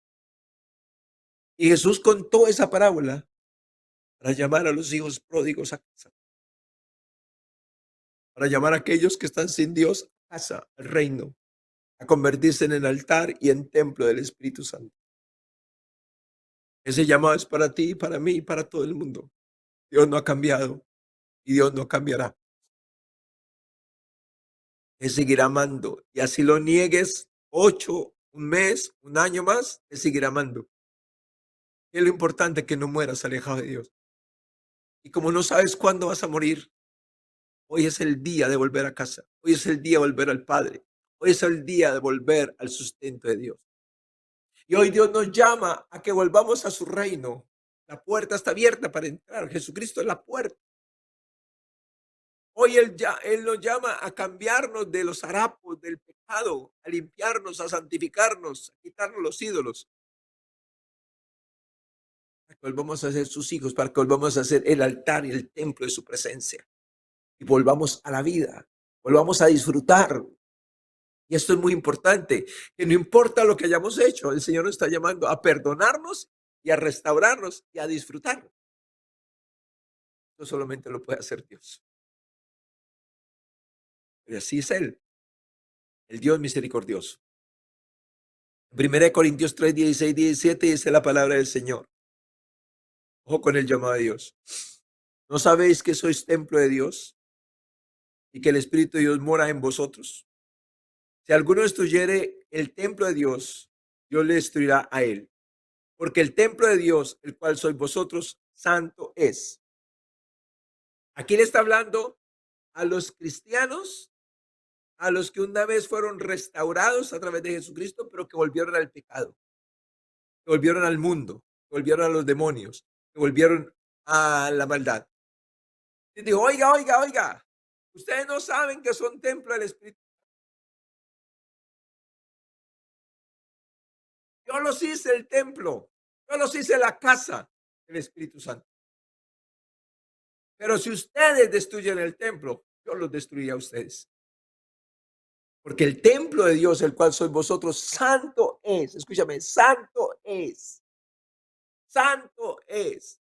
Y Jesús contó esa parábola para llamar a los hijos pródigos a casa, para llamar a aquellos que están sin Dios a casa, al reino, a convertirse en el altar y en templo del Espíritu Santo. Ese llamado es para ti, para mí y para todo el mundo. Dios no ha cambiado y Dios no cambiará. Te seguirá amando. Y así lo niegues 8, un mes, un año más, te seguirá amando. Es lo importante que no mueras alejado de Dios. Y como no sabes cuándo vas a morir, hoy es el día de volver a casa. Hoy es el día de volver al Padre. Hoy es el día de volver al sustento de Dios. Y hoy Dios nos llama a que volvamos a su reino. La puerta está abierta para entrar. Jesucristo es la puerta. Hoy él nos llama a cambiarnos de los harapos, del pecado, a limpiarnos, a santificarnos, a quitarnos los ídolos. Para que volvamos a ser sus hijos, para que volvamos a ser el altar y el templo de su presencia. Y volvamos a la vida, volvamos a disfrutar. Y esto es muy importante, que no importa lo que hayamos hecho, el Señor nos está llamando a perdonarnos y a restaurarnos y a disfrutar. Eso solamente lo puede hacer Dios. Pero así es Él, el Dios misericordioso. 1 Corintios 3, 16, 17 dice la palabra del Señor. Ojo con el llamado de Dios. ¿No sabéis que sois templo de Dios y que el Espíritu de Dios mora en vosotros? Si alguno destruyere el templo de Dios, Dios le destruirá a él. Porque el templo de Dios, el cual sois vosotros, santo es. Aquí le está hablando a los cristianos, a los que una vez fueron restaurados a través de Jesucristo, pero que volvieron al pecado, que volvieron al mundo, que volvieron a los demonios, que volvieron a la maldad. Y dijo, oiga, oiga, oiga, ustedes no saben que son templo del Espíritu. Yo los hice el templo, yo los hice la casa del Espíritu Santo. Pero si ustedes destruyen el templo, yo los destruiré a ustedes. Porque el templo de Dios, el cual sois vosotros, santo es. Escúchame, santo es. Santo es.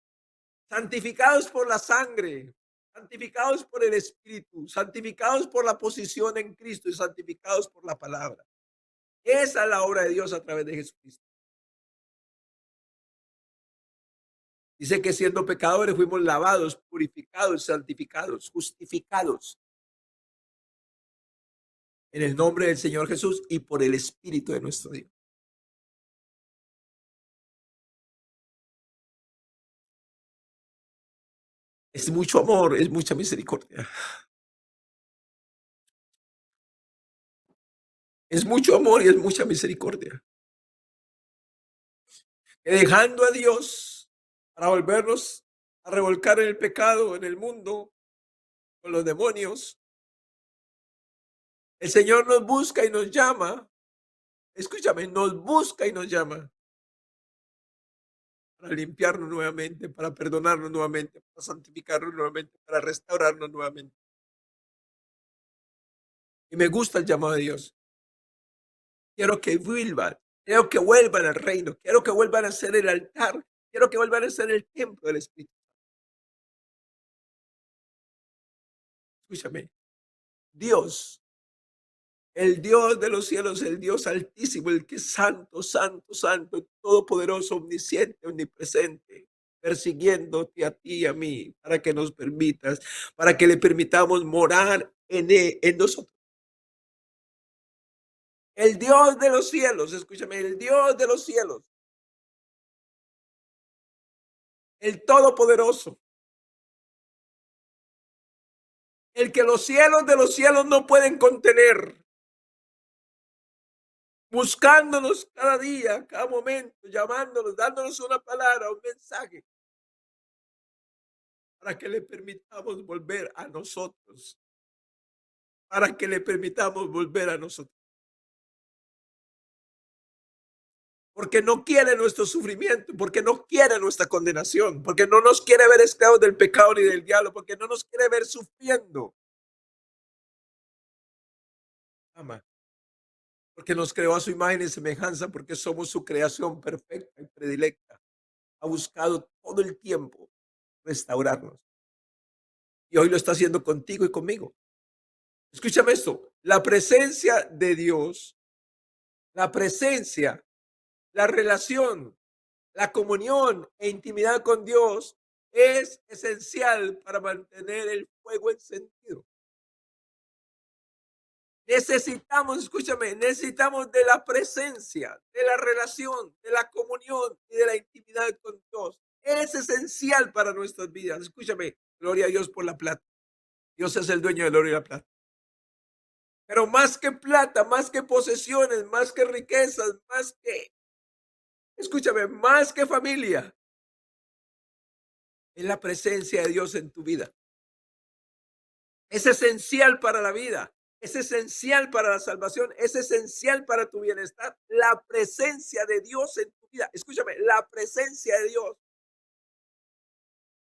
Santificados por la sangre, santificados por el Espíritu, santificados por la posición en Cristo y santificados por la palabra. Esa es la obra de Dios a través de Jesucristo. Dice que siendo pecadores fuimos lavados, purificados, santificados, justificados en el nombre del Señor Jesús y por el Espíritu de nuestro Dios. Es mucho amor, es mucha misericordia. Es mucho amor y es mucha misericordia. Que dejando a Dios para volvernos a revolcar en el pecado, en el mundo, con los demonios, el Señor nos busca y nos llama. Escúchame, nos busca y nos llama para limpiarnos nuevamente, para perdonarnos nuevamente, para santificarnos nuevamente, para restaurarnos nuevamente. Y me gusta el llamado de Dios. Quiero que vuelvan, quiero que vuelvan al reino, quiero que vuelvan a ser el altar, quiero que vuelvan a ser el templo del Espíritu. Escúchame, Dios, el Dios de los cielos, el Dios altísimo, el que es santo, santo, santo, todopoderoso, omnisciente, omnipresente, persiguiéndote a ti y a mí, para que nos permitas, para que le permitamos morar en nosotros. El Dios de los cielos, escúchame, el Dios de los cielos, el todopoderoso, el que los cielos no pueden contener, buscándonos cada día, cada momento, llamándonos, dándonos una palabra, un mensaje, para que le permitamos volver a nosotros, para que le permitamos volver a nosotros. Porque no quiere nuestro sufrimiento, porque no quiere nuestra condenación, porque no nos quiere ver esclavos del pecado ni del diablo, porque no nos quiere ver sufriendo. Ama, porque nos creó a su imagen y semejanza, porque somos su creación perfecta y predilecta. Ha buscado todo el tiempo restaurarnos. Y hoy lo está haciendo contigo y conmigo. Escúchame esto, la presencia de Dios, la presencia, la relación, la comunión e intimidad con Dios es esencial para mantener el fuego encendido. Necesitamos, escúchame, necesitamos de la presencia, de la relación, de la comunión y de la intimidad con Dios. Es esencial para nuestras vidas. Escúchame, gloria a Dios por la plata. Dios es el dueño del oro y la plata. Pero más que plata, más que posesiones, más que riquezas, más que, escúchame, más que familia, es la presencia de Dios en tu vida. Es esencial para la vida, es esencial para la salvación, es esencial para tu bienestar. La presencia de Dios en tu vida. Escúchame, la presencia de Dios.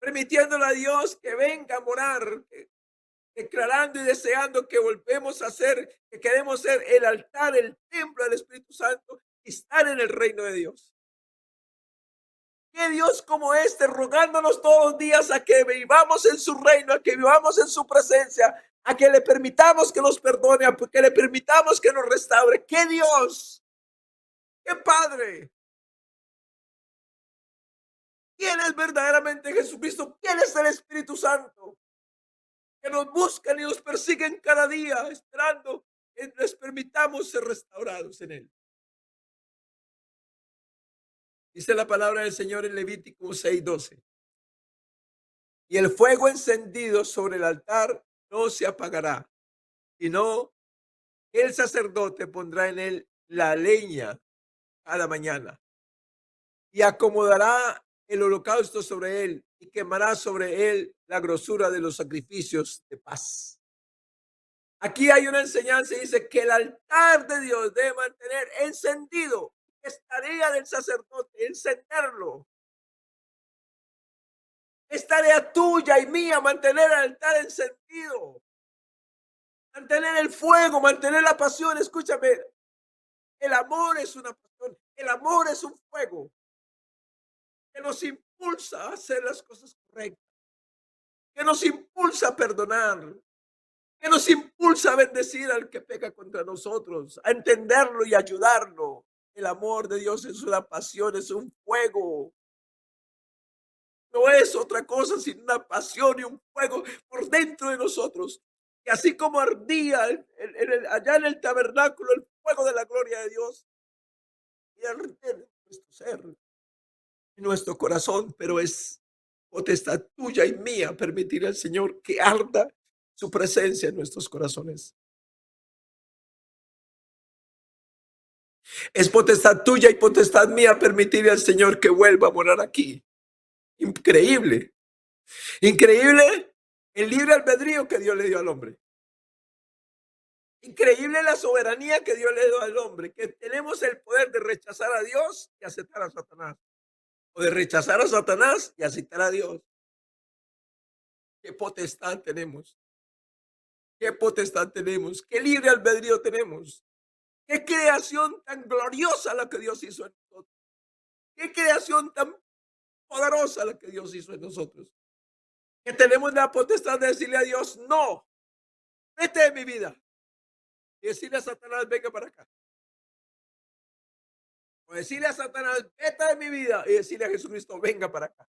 Permitiéndole a Dios que venga a morar, declarando y deseando que volvemos a ser, que queremos ser el altar, el templo del Espíritu Santo y estar en el reino de Dios. Que Dios como este, rogándonos todos los días a que vivamos en su reino, a que vivamos en su presencia, a que le permitamos que nos perdone, a que le permitamos que nos restaure. ¡Qué Dios! ¡Qué Padre! ¿Quién es verdaderamente Jesucristo? ¿Quién es el Espíritu Santo? Que nos buscan y nos persiguen cada día, esperando que les permitamos ser restaurados en Él. Dice la palabra del Señor en Levítico 6:12. Y el fuego encendido sobre el altar no se apagará, sino el sacerdote pondrá en él la leña cada mañana y acomodará el holocausto sobre él y quemará sobre él la grosura de los sacrificios de paz. Aquí hay una enseñanza y dice que el altar de Dios debe mantener encendido. Es tarea del sacerdote encenderlo. Es tarea tuya y mía mantener el altar encendido, mantener el fuego, mantener la pasión. Escúchame, el amor es una pasión, el amor es un fuego que nos impulsa a hacer las cosas correctas, que nos impulsa a perdonar, que nos impulsa a bendecir al que peca contra nosotros, a entenderlo y ayudarlo. El amor de Dios es una pasión, es un fuego. No es otra cosa sino una pasión y un fuego por dentro de nosotros. Y así como ardía allá en el tabernáculo el fuego de la gloria de Dios, y arde en nuestro ser, en nuestro corazón, pero es potestad tuya y mía permitir al Señor que arda su presencia en nuestros corazones. Es potestad tuya y potestad mía permitir al Señor que vuelva a morar aquí. Increíble, increíble el libre albedrío que Dios le dio al hombre. Increíble la soberanía que Dios le dio al hombre, que tenemos el poder de rechazar a Dios y aceptar a Satanás, o de rechazar a Satanás y aceptar a Dios. ¿Qué potestad tenemos? ¿Qué potestad tenemos? ¿Qué libre albedrío tenemos? ¿Qué creación tan gloriosa la que Dios hizo en nosotros? ¿Qué creación tan poderosa la que Dios hizo en nosotros? Que tenemos la potestad de decirle a Dios, no, vete de mi vida. Y decirle a Satanás, venga para acá. O decirle a Satanás, vete de mi vida. Y decirle a Jesucristo, venga para acá.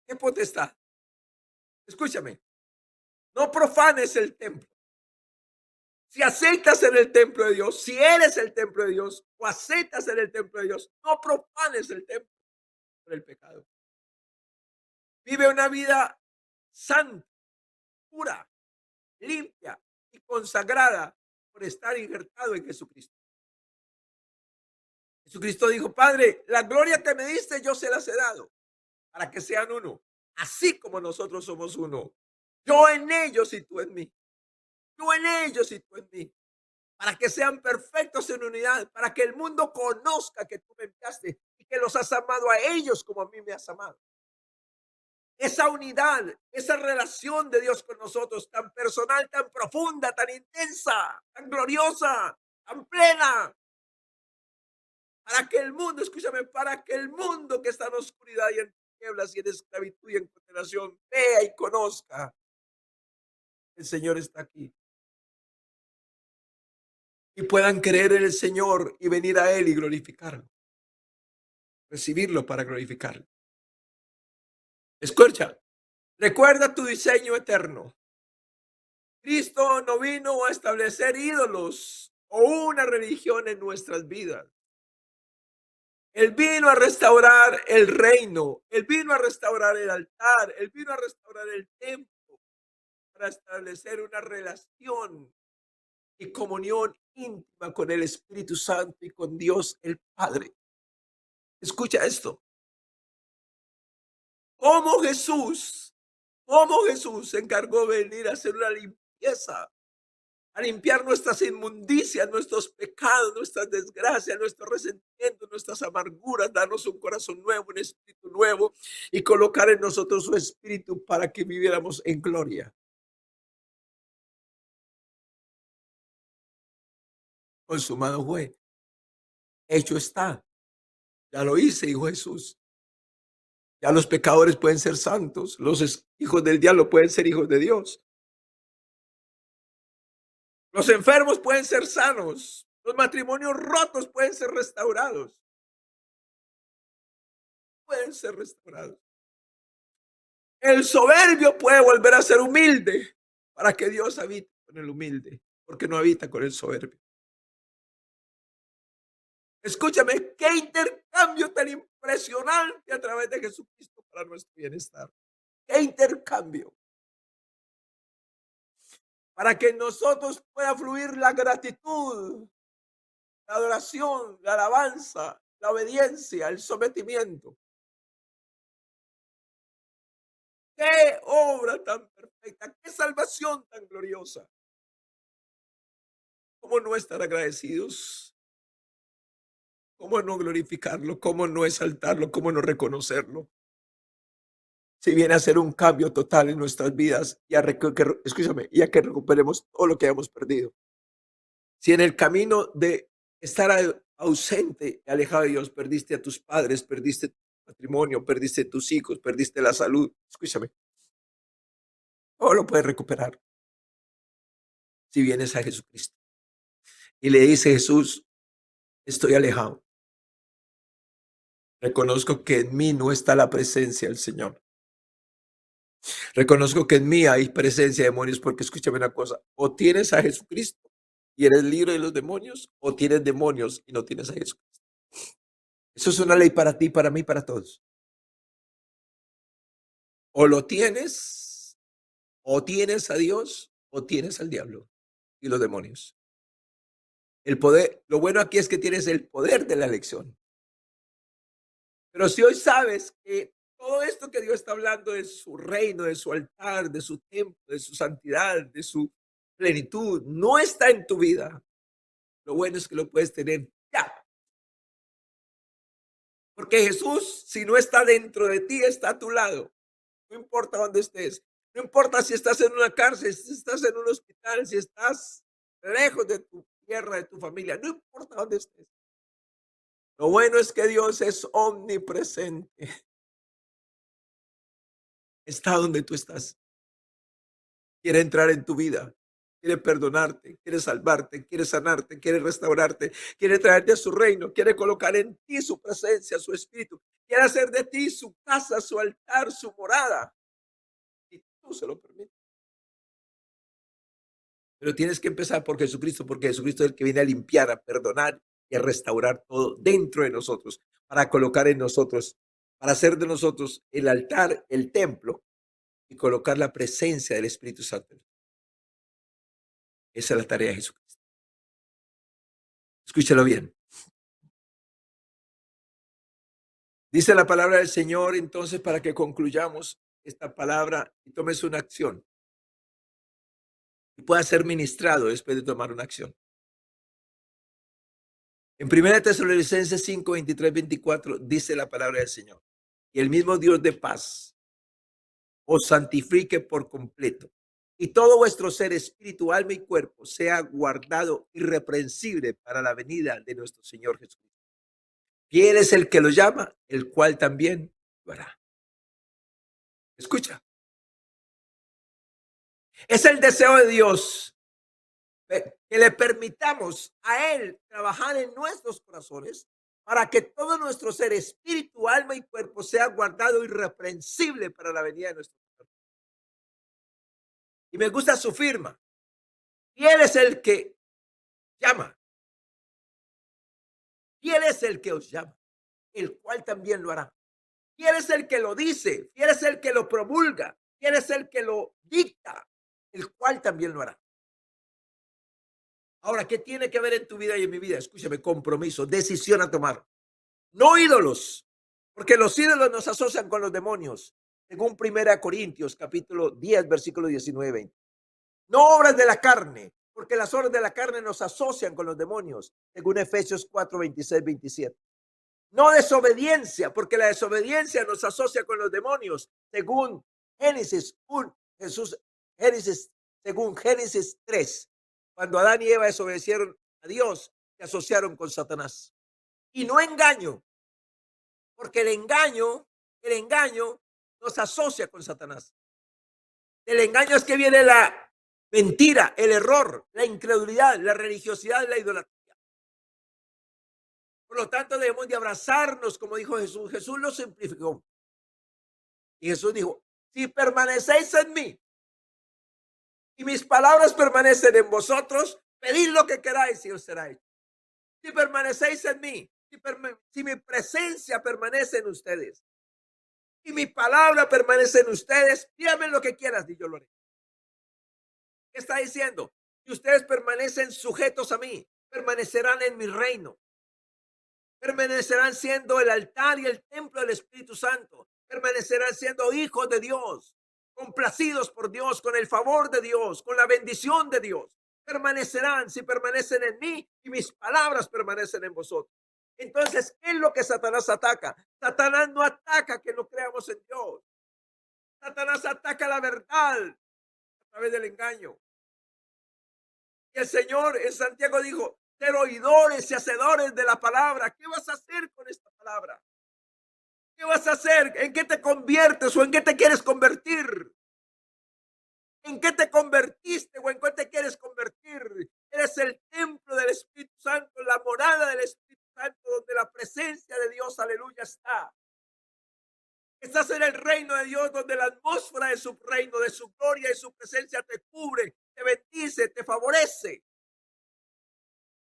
¿Qué potestad? Escúchame, no profanes el templo. Si aceptas en el templo de Dios, si eres el templo de Dios, o aceptas en el templo de Dios, no profanes el templo por el pecado. Vive una vida santa, pura, limpia y consagrada por estar injertado en Jesucristo. Jesucristo dijo, Padre, la gloria que me diste yo se las he dado para que sean uno, así como nosotros somos uno. Yo en ellos y tú en mí. Yo en ellos y tú en mí. Para que sean perfectos en unidad, para que el mundo conozca que tú me enviaste y que los has amado a ellos como a mí me has amado. Esa unidad, esa relación de Dios con nosotros, tan personal, tan profunda, tan intensa, tan gloriosa, tan plena, para que el mundo, escúchame, para que el mundo que está en oscuridad y en tinieblas y en esclavitud y en condenación, vea y conozca, el Señor está aquí. Y puedan creer en el Señor y venir a Él y glorificarlo, recibirlo para glorificarlo. Escucha, recuerda tu diseño eterno. Cristo no vino a establecer ídolos o una religión en nuestras vidas. Él vino a restaurar el reino, Él vino a restaurar el altar, Él vino a restaurar el templo para establecer una relación y comunión íntima con el Espíritu Santo y con Dios el Padre. Escucha esto. ¿Cómo Jesús se encargó de venir a hacer una limpieza, a limpiar nuestras inmundicias, nuestros pecados, nuestras desgracias, nuestros resentimientos, nuestras amarguras, darnos un corazón nuevo, un espíritu nuevo y colocar en nosotros su espíritu para que viviéramos en gloria? Consumado fue, hecho está. Ya lo hice, dijo Jesús. Ya los pecadores pueden ser santos, los hijos del diablo pueden ser hijos de Dios. Los enfermos pueden ser sanos, los matrimonios rotos pueden ser restaurados. Pueden ser restaurados. El soberbio puede volver a ser humilde para que Dios habite con el humilde, porque no habita con el soberbio. Escúchame, qué intercambio tan impresionante a través de Jesucristo para nuestro bienestar. Qué intercambio. Para que en nosotros pueda fluir la gratitud, la adoración, la alabanza, la obediencia, el sometimiento. Qué obra tan perfecta, qué salvación tan gloriosa. ¿Cómo no estar agradecidos? ¿Cómo no glorificarlo? ¿Cómo no exaltarlo? ¿Cómo no reconocerlo? Si viene a hacer un cambio total en nuestras vidas y escúchame, y a que recuperemos todo lo que hemos perdido. Si en el camino de estar ausente, alejado de Dios, perdiste a tus padres, perdiste tu matrimonio, perdiste tus hijos, perdiste la salud, escúchame, todo lo puedes recuperar si vienes a Jesucristo. Y le dice Jesús, estoy alejado. Reconozco que en mí no está la presencia del Señor. Reconozco que en mí hay presencia de demonios porque escúchame una cosa, o tienes a Jesucristo y eres libre de los demonios, o tienes demonios y no tienes a Jesucristo. Eso es una ley para ti, para mí, para todos. O lo tienes, o tienes a Dios, o tienes al diablo y los demonios. El poder, lo bueno aquí es que tienes el poder de la elección. Pero si hoy sabes que todo esto que Dios está hablando de su reino, de su altar, de su templo, de su santidad, de su plenitud, no está en tu vida, lo bueno es que lo puedes tener ya. Porque Jesús, si no está dentro de ti, está a tu lado. No importa dónde estés. No importa si estás en una cárcel, si estás en un hospital, si estás lejos de tu tierra, de tu familia. No importa dónde estés. Lo bueno es que Dios es omnipresente. Está donde tú estás. Quiere entrar en tu vida. Quiere perdonarte, quiere salvarte, quiere sanarte, quiere restaurarte, quiere traerte a su reino, quiere colocar en ti su presencia, su espíritu, quiere hacer de ti su casa, su altar, su morada. Y tú se lo permites. Pero tienes que empezar por Jesucristo, porque Jesucristo es el que viene a limpiar, a perdonar y a restaurar todo dentro de nosotros, para colocar en nosotros, para hacer de nosotros el altar, el templo y colocar la presencia del Espíritu Santo. Esa es la tarea de Jesucristo. Escúchalo bien. Dice la palabra del Señor, entonces, para que concluyamos esta palabra y tomes una acción y pueda ser ministrado después de tomar una acción. En 1 Tesalonicenses 5, 23, 24 dice la palabra del Señor. Y el mismo Dios de paz os santifique por completo. Y todo vuestro ser, espíritu, alma y cuerpo sea guardado irreprensible para la venida de nuestro Señor Jesucristo. Fiel es el que lo llama, el cual también lo hará. Escucha. Es el deseo de Dios que le permitamos a Él trabajar en nuestros corazones para que todo nuestro ser, espíritu, alma y cuerpo sea guardado irreprensible para la venida de nuestro Señor. Y me gusta su firma. Y Él es el que llama. Y Él es el que os llama, el cual también lo hará. Y Él es el que lo dice, y Él es el que lo promulga, y Él es el que lo dicta, el cual también lo hará. Ahora, ¿qué tiene que ver en tu vida y en mi vida? Escúchame, compromiso, decisión a tomar. No ídolos, porque los ídolos nos asocian con los demonios, según 1 Corintios capítulo 10, versículo 19. No obras de la carne, porque las obras de la carne nos asocian con los demonios, según Efesios 4, 26, 27. No desobediencia, porque la desobediencia nos asocia con los demonios, según Génesis 1, según Génesis 3. Cuando Adán y Eva desobedecieron a Dios, se asociaron con Satanás. Y no engaño, porque el engaño nos asocia con Satanás. El engaño es que viene la mentira, el error, la incredulidad, la religiosidad, la idolatría. Por lo tanto, debemos de abrazarnos, como dijo Jesús. Jesús lo simplificó. Y Jesús dijo, si permanecéis en mí y mis palabras permanecen en vosotros, pedid lo que queráis y os será hecho. Si permanecéis en mí, si mi presencia permanece en ustedes y mi palabra permanece en ustedes, pídame lo que quieras y yo lo haré. ¿Qué está diciendo? Si ustedes permanecen sujetos a mí, permanecerán en mi reino. Permanecerán siendo el altar y el templo del Espíritu Santo. Permanecerán siendo hijos de Dios, complacidos por Dios, con el favor de Dios, con la bendición de Dios. Permanecerán si permanecen en mí y mis palabras permanecen en vosotros. Entonces, ¿qué es lo que Satanás ataca? Satanás no ataca que no creamos en Dios. Satanás ataca la verdad a través del engaño. Y el Señor en Santiago dijo, ser oidores y hacedores de la palabra. ¿Qué vas a hacer con esta palabra? ¿Qué vas a hacer? ¿En qué te conviertes o en qué te quieres convertir? ¿En qué te convertiste o en qué te quieres convertir? Eres el templo del Espíritu Santo, la morada del Espíritu Santo, donde la presencia de Dios, aleluya, está. Estás en el reino de Dios, donde la atmósfera de su reino, de su gloria y su presencia te cubre, te bendice, te favorece.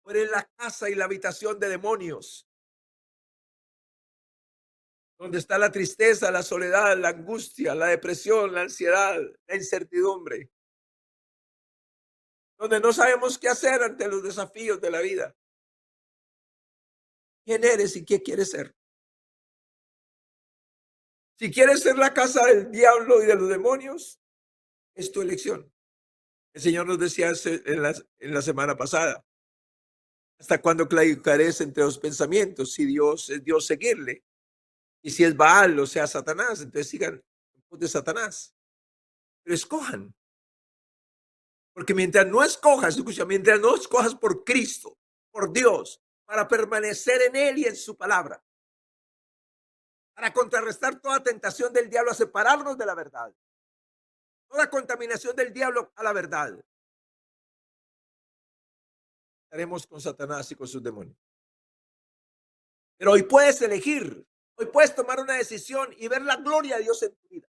O eres la casa y la habitación de demonios, donde está la tristeza, la soledad, la angustia, la depresión, la ansiedad, la incertidumbre, donde no sabemos qué hacer ante los desafíos de la vida. ¿Quién eres y qué quieres ser? Si quieres ser la casa del diablo y de los demonios, es tu elección. El Señor nos decía en la semana pasada, ¿hasta cuándo claudicaréis entre los pensamientos? Si Dios es Dios, seguirle. Y si es Baal, o sea, Satanás, entonces sigan de Satanás. Pero escojan. Porque mientras no escojas, escucha, mientras no escojas por Cristo, por Dios, para permanecer en Él y en su palabra, para contrarrestar toda tentación del diablo a separarnos de la verdad, toda contaminación del diablo a la verdad, estaremos con Satanás y con sus demonios. Pero hoy puedes elegir, hoy puedes tomar una decisión y ver la gloria de Dios en tu vida.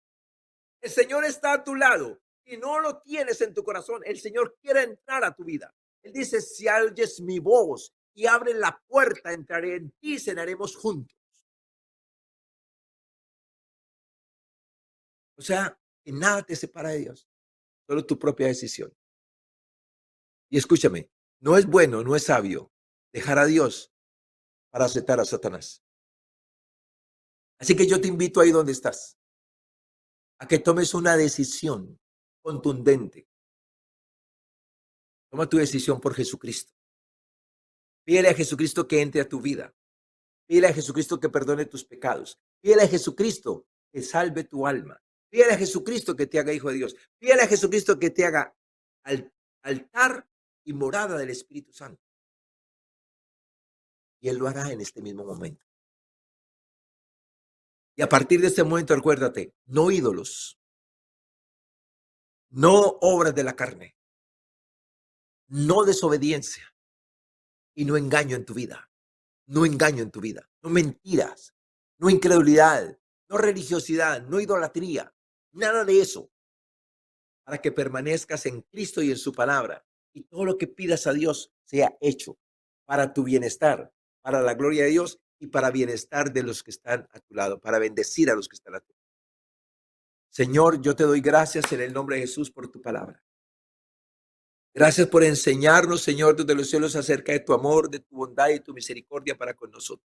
El Señor está a tu lado y no lo tienes en tu corazón. El Señor quiere entrar a tu vida. Él dice, si oyes mi voz y abres la puerta, entraré en ti y cenaremos juntos. O sea, que nada te separa de Dios, solo tu propia decisión. Y escúchame, no es bueno, no es sabio dejar a Dios para aceptar a Satanás. Así que yo te invito ahí donde estás, a que tomes una decisión contundente. Toma tu decisión por Jesucristo. Pídele a Jesucristo que entre a tu vida. Pídele a Jesucristo que perdone tus pecados. Pídele a Jesucristo que salve tu alma. Pídele a Jesucristo que te haga hijo de Dios. Pídele a Jesucristo que te haga altar y morada del Espíritu Santo. Y Él lo hará en este mismo momento. Y a partir de este momento, acuérdate, no ídolos, no obras de la carne, no desobediencia y no engaño en tu vida. No engaño en tu vida, no mentiras, no incredulidad, no religiosidad, no idolatría, nada de eso, para que permanezcas en Cristo y en su palabra y todo lo que pidas a Dios sea hecho para tu bienestar, para la gloria de Dios y para bienestar de los que están a tu lado, para bendecir a los que están a tu lado. Señor, yo te doy gracias en el nombre de Jesús por tu palabra. Gracias por enseñarnos, Señor, desde los cielos acerca de tu amor, de tu bondad y tu misericordia para con nosotros.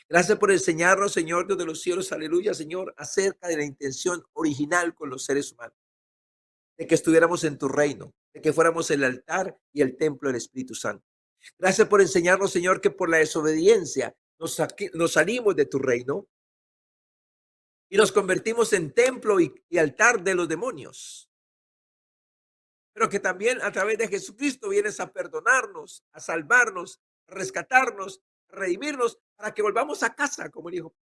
Gracias por enseñarnos, Señor, desde los cielos, aleluya, Señor, acerca de la intención original con los seres humanos, de que estuviéramos en tu reino, de que fuéramos el altar y el templo del Espíritu Santo. Gracias por enseñarnos, Señor, que por la desobediencia nos salimos de tu reino y nos convertimos en templo y altar de los demonios. Pero que también a través de Jesucristo vienes a perdonarnos, a salvarnos, a rescatarnos, a redimirnos, para que volvamos a casa, como dijo.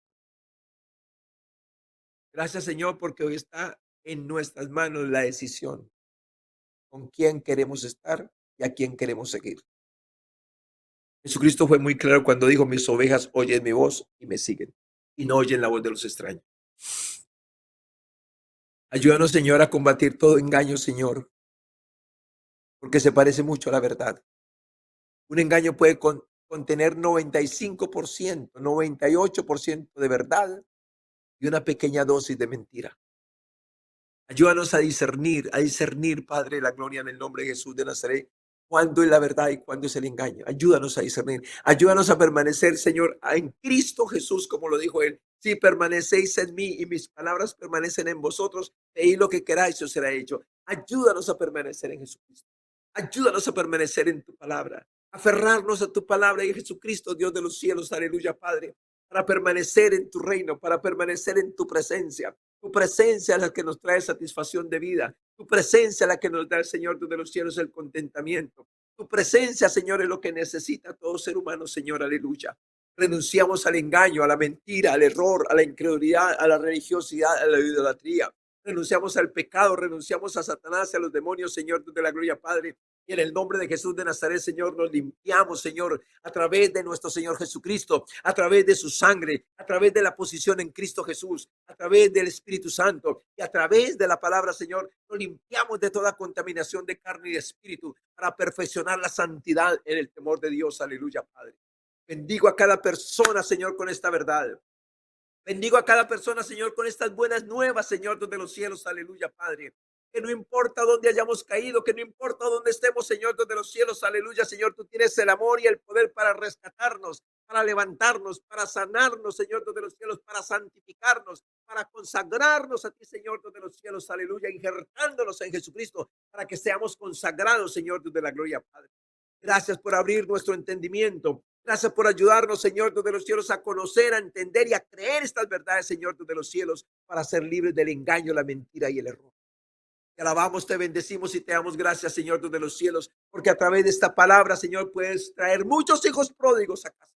Gracias, Señor, porque hoy está en nuestras manos la decisión con quién queremos estar y a quién queremos seguir. Jesucristo fue muy claro cuando dijo, mis ovejas oyen mi voz y me siguen, y no oyen la voz de los extraños. Ayúdanos, Señor, a combatir todo engaño, Señor, porque se parece mucho a la verdad. Un engaño puede contener 95%, 98% de verdad y una pequeña dosis de mentira. Ayúdanos a discernir, Padre, la gloria en el nombre de Jesús de Nazaret, cuándo es la verdad y cuándo es el engaño. Ayúdanos a discernir. Ayúdanos a permanecer, Señor, en Cristo Jesús, como lo dijo Él. Si permanecéis en mí y mis palabras permanecen en vosotros, pedid lo que queráis y os será hecho. Ayúdanos a permanecer en Jesucristo. Ayúdanos a permanecer en tu palabra. Aferrarnos a tu palabra y Jesucristo, Dios de los cielos. Aleluya, Padre. Para permanecer en tu reino, para permanecer en tu presencia, Tu presencia es la que nos trae satisfacción de vida. Tu presencia es la que nos da el Señor de los cielos, el contentamiento. Tu presencia, Señor, es lo que necesita todo ser humano, Señor, aleluya. Renunciamos al engaño, a la mentira, al error, a la incredulidad, a la religiosidad, a la idolatría. Renunciamos al pecado, renunciamos a Satanás y a los demonios, Señor, de la gloria, Padre. Y en el nombre de Jesús de Nazaret, Señor, nos limpiamos, Señor, a través de nuestro Señor Jesucristo, a través de su sangre, a través de la posición en Cristo Jesús, a través del Espíritu Santo y a través de la palabra, Señor, nos limpiamos de toda contaminación de carne y de espíritu para perfeccionar la santidad en el temor de Dios. Aleluya, Padre. Bendigo a cada persona, Señor, con esta verdad. Bendigo a cada persona, Señor, con estas buenas nuevas, Señor, desde los cielos. Aleluya, Padre. Que no importa dónde hayamos caído, que no importa dónde estemos, Señor, desde los cielos. Aleluya, Señor. Tú tienes el amor y el poder para rescatarnos, para levantarnos, para sanarnos, Señor, desde los cielos, para santificarnos, para consagrarnos a ti, Señor, desde los cielos. Aleluya. Injertándonos en Jesucristo para que seamos consagrados, Señor, desde la gloria, Padre. Gracias por abrir nuestro entendimiento. Gracias por ayudarnos, Señor, desde los cielos, a conocer, a entender y a creer estas verdades, Señor, desde los cielos, para ser libres del engaño, la mentira y el error. Te alabamos, te bendecimos y te damos gracias, Señor, desde los cielos, porque a través de esta palabra, Señor, puedes traer muchos hijos pródigos a casa.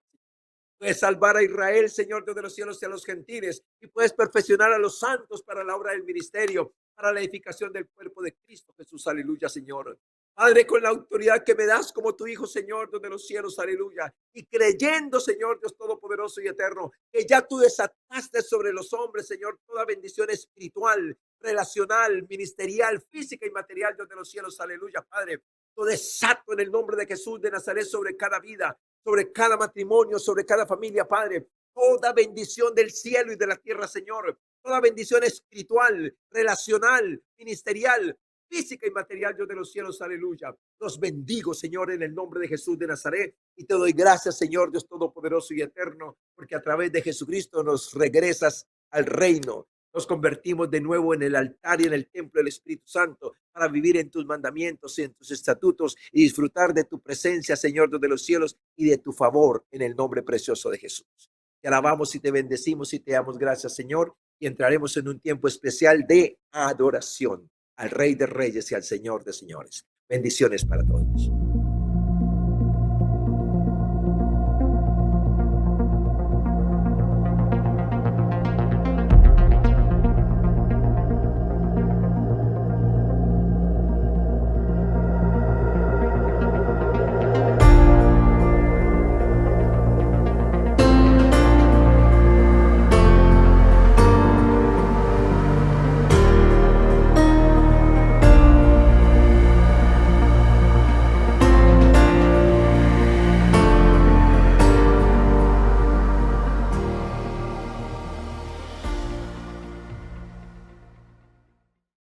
Puedes salvar a Israel, Señor, desde los cielos y a los gentiles, y puedes perfeccionar a los santos para la obra del ministerio, para la edificación del cuerpo de Cristo Jesús. Aleluya, Señor. Padre, con la autoridad que me das como tu Hijo, Señor, desde los cielos, aleluya. Y creyendo, Señor, Dios Todopoderoso y Eterno, que ya tú desataste sobre los hombres, Señor, toda bendición espiritual, relacional, ministerial, física y material, Dios de los cielos, aleluya, Padre. Lo desato en el nombre de Jesús de Nazaret sobre cada vida, sobre cada matrimonio, sobre cada familia, Padre. Toda bendición del cielo y de la tierra, Señor. Toda bendición espiritual, relacional, ministerial, física y material, Dios de los cielos, aleluya. Los bendigo, Señor, en el nombre de Jesús de Nazaret, y te doy gracias, Señor, Dios Todopoderoso y Eterno, porque a través de Jesucristo nos regresas al reino. Nos convertimos de nuevo en el altar y en el templo del Espíritu Santo para vivir en tus mandamientos y en tus estatutos y disfrutar de tu presencia, Señor, Dios de los cielos, y de tu favor en el nombre precioso de Jesús. Te alabamos y te bendecimos y te damos gracias, Señor, y entraremos en un tiempo especial de adoración al Rey de Reyes y al Señor de Señores. Bendiciones para todos.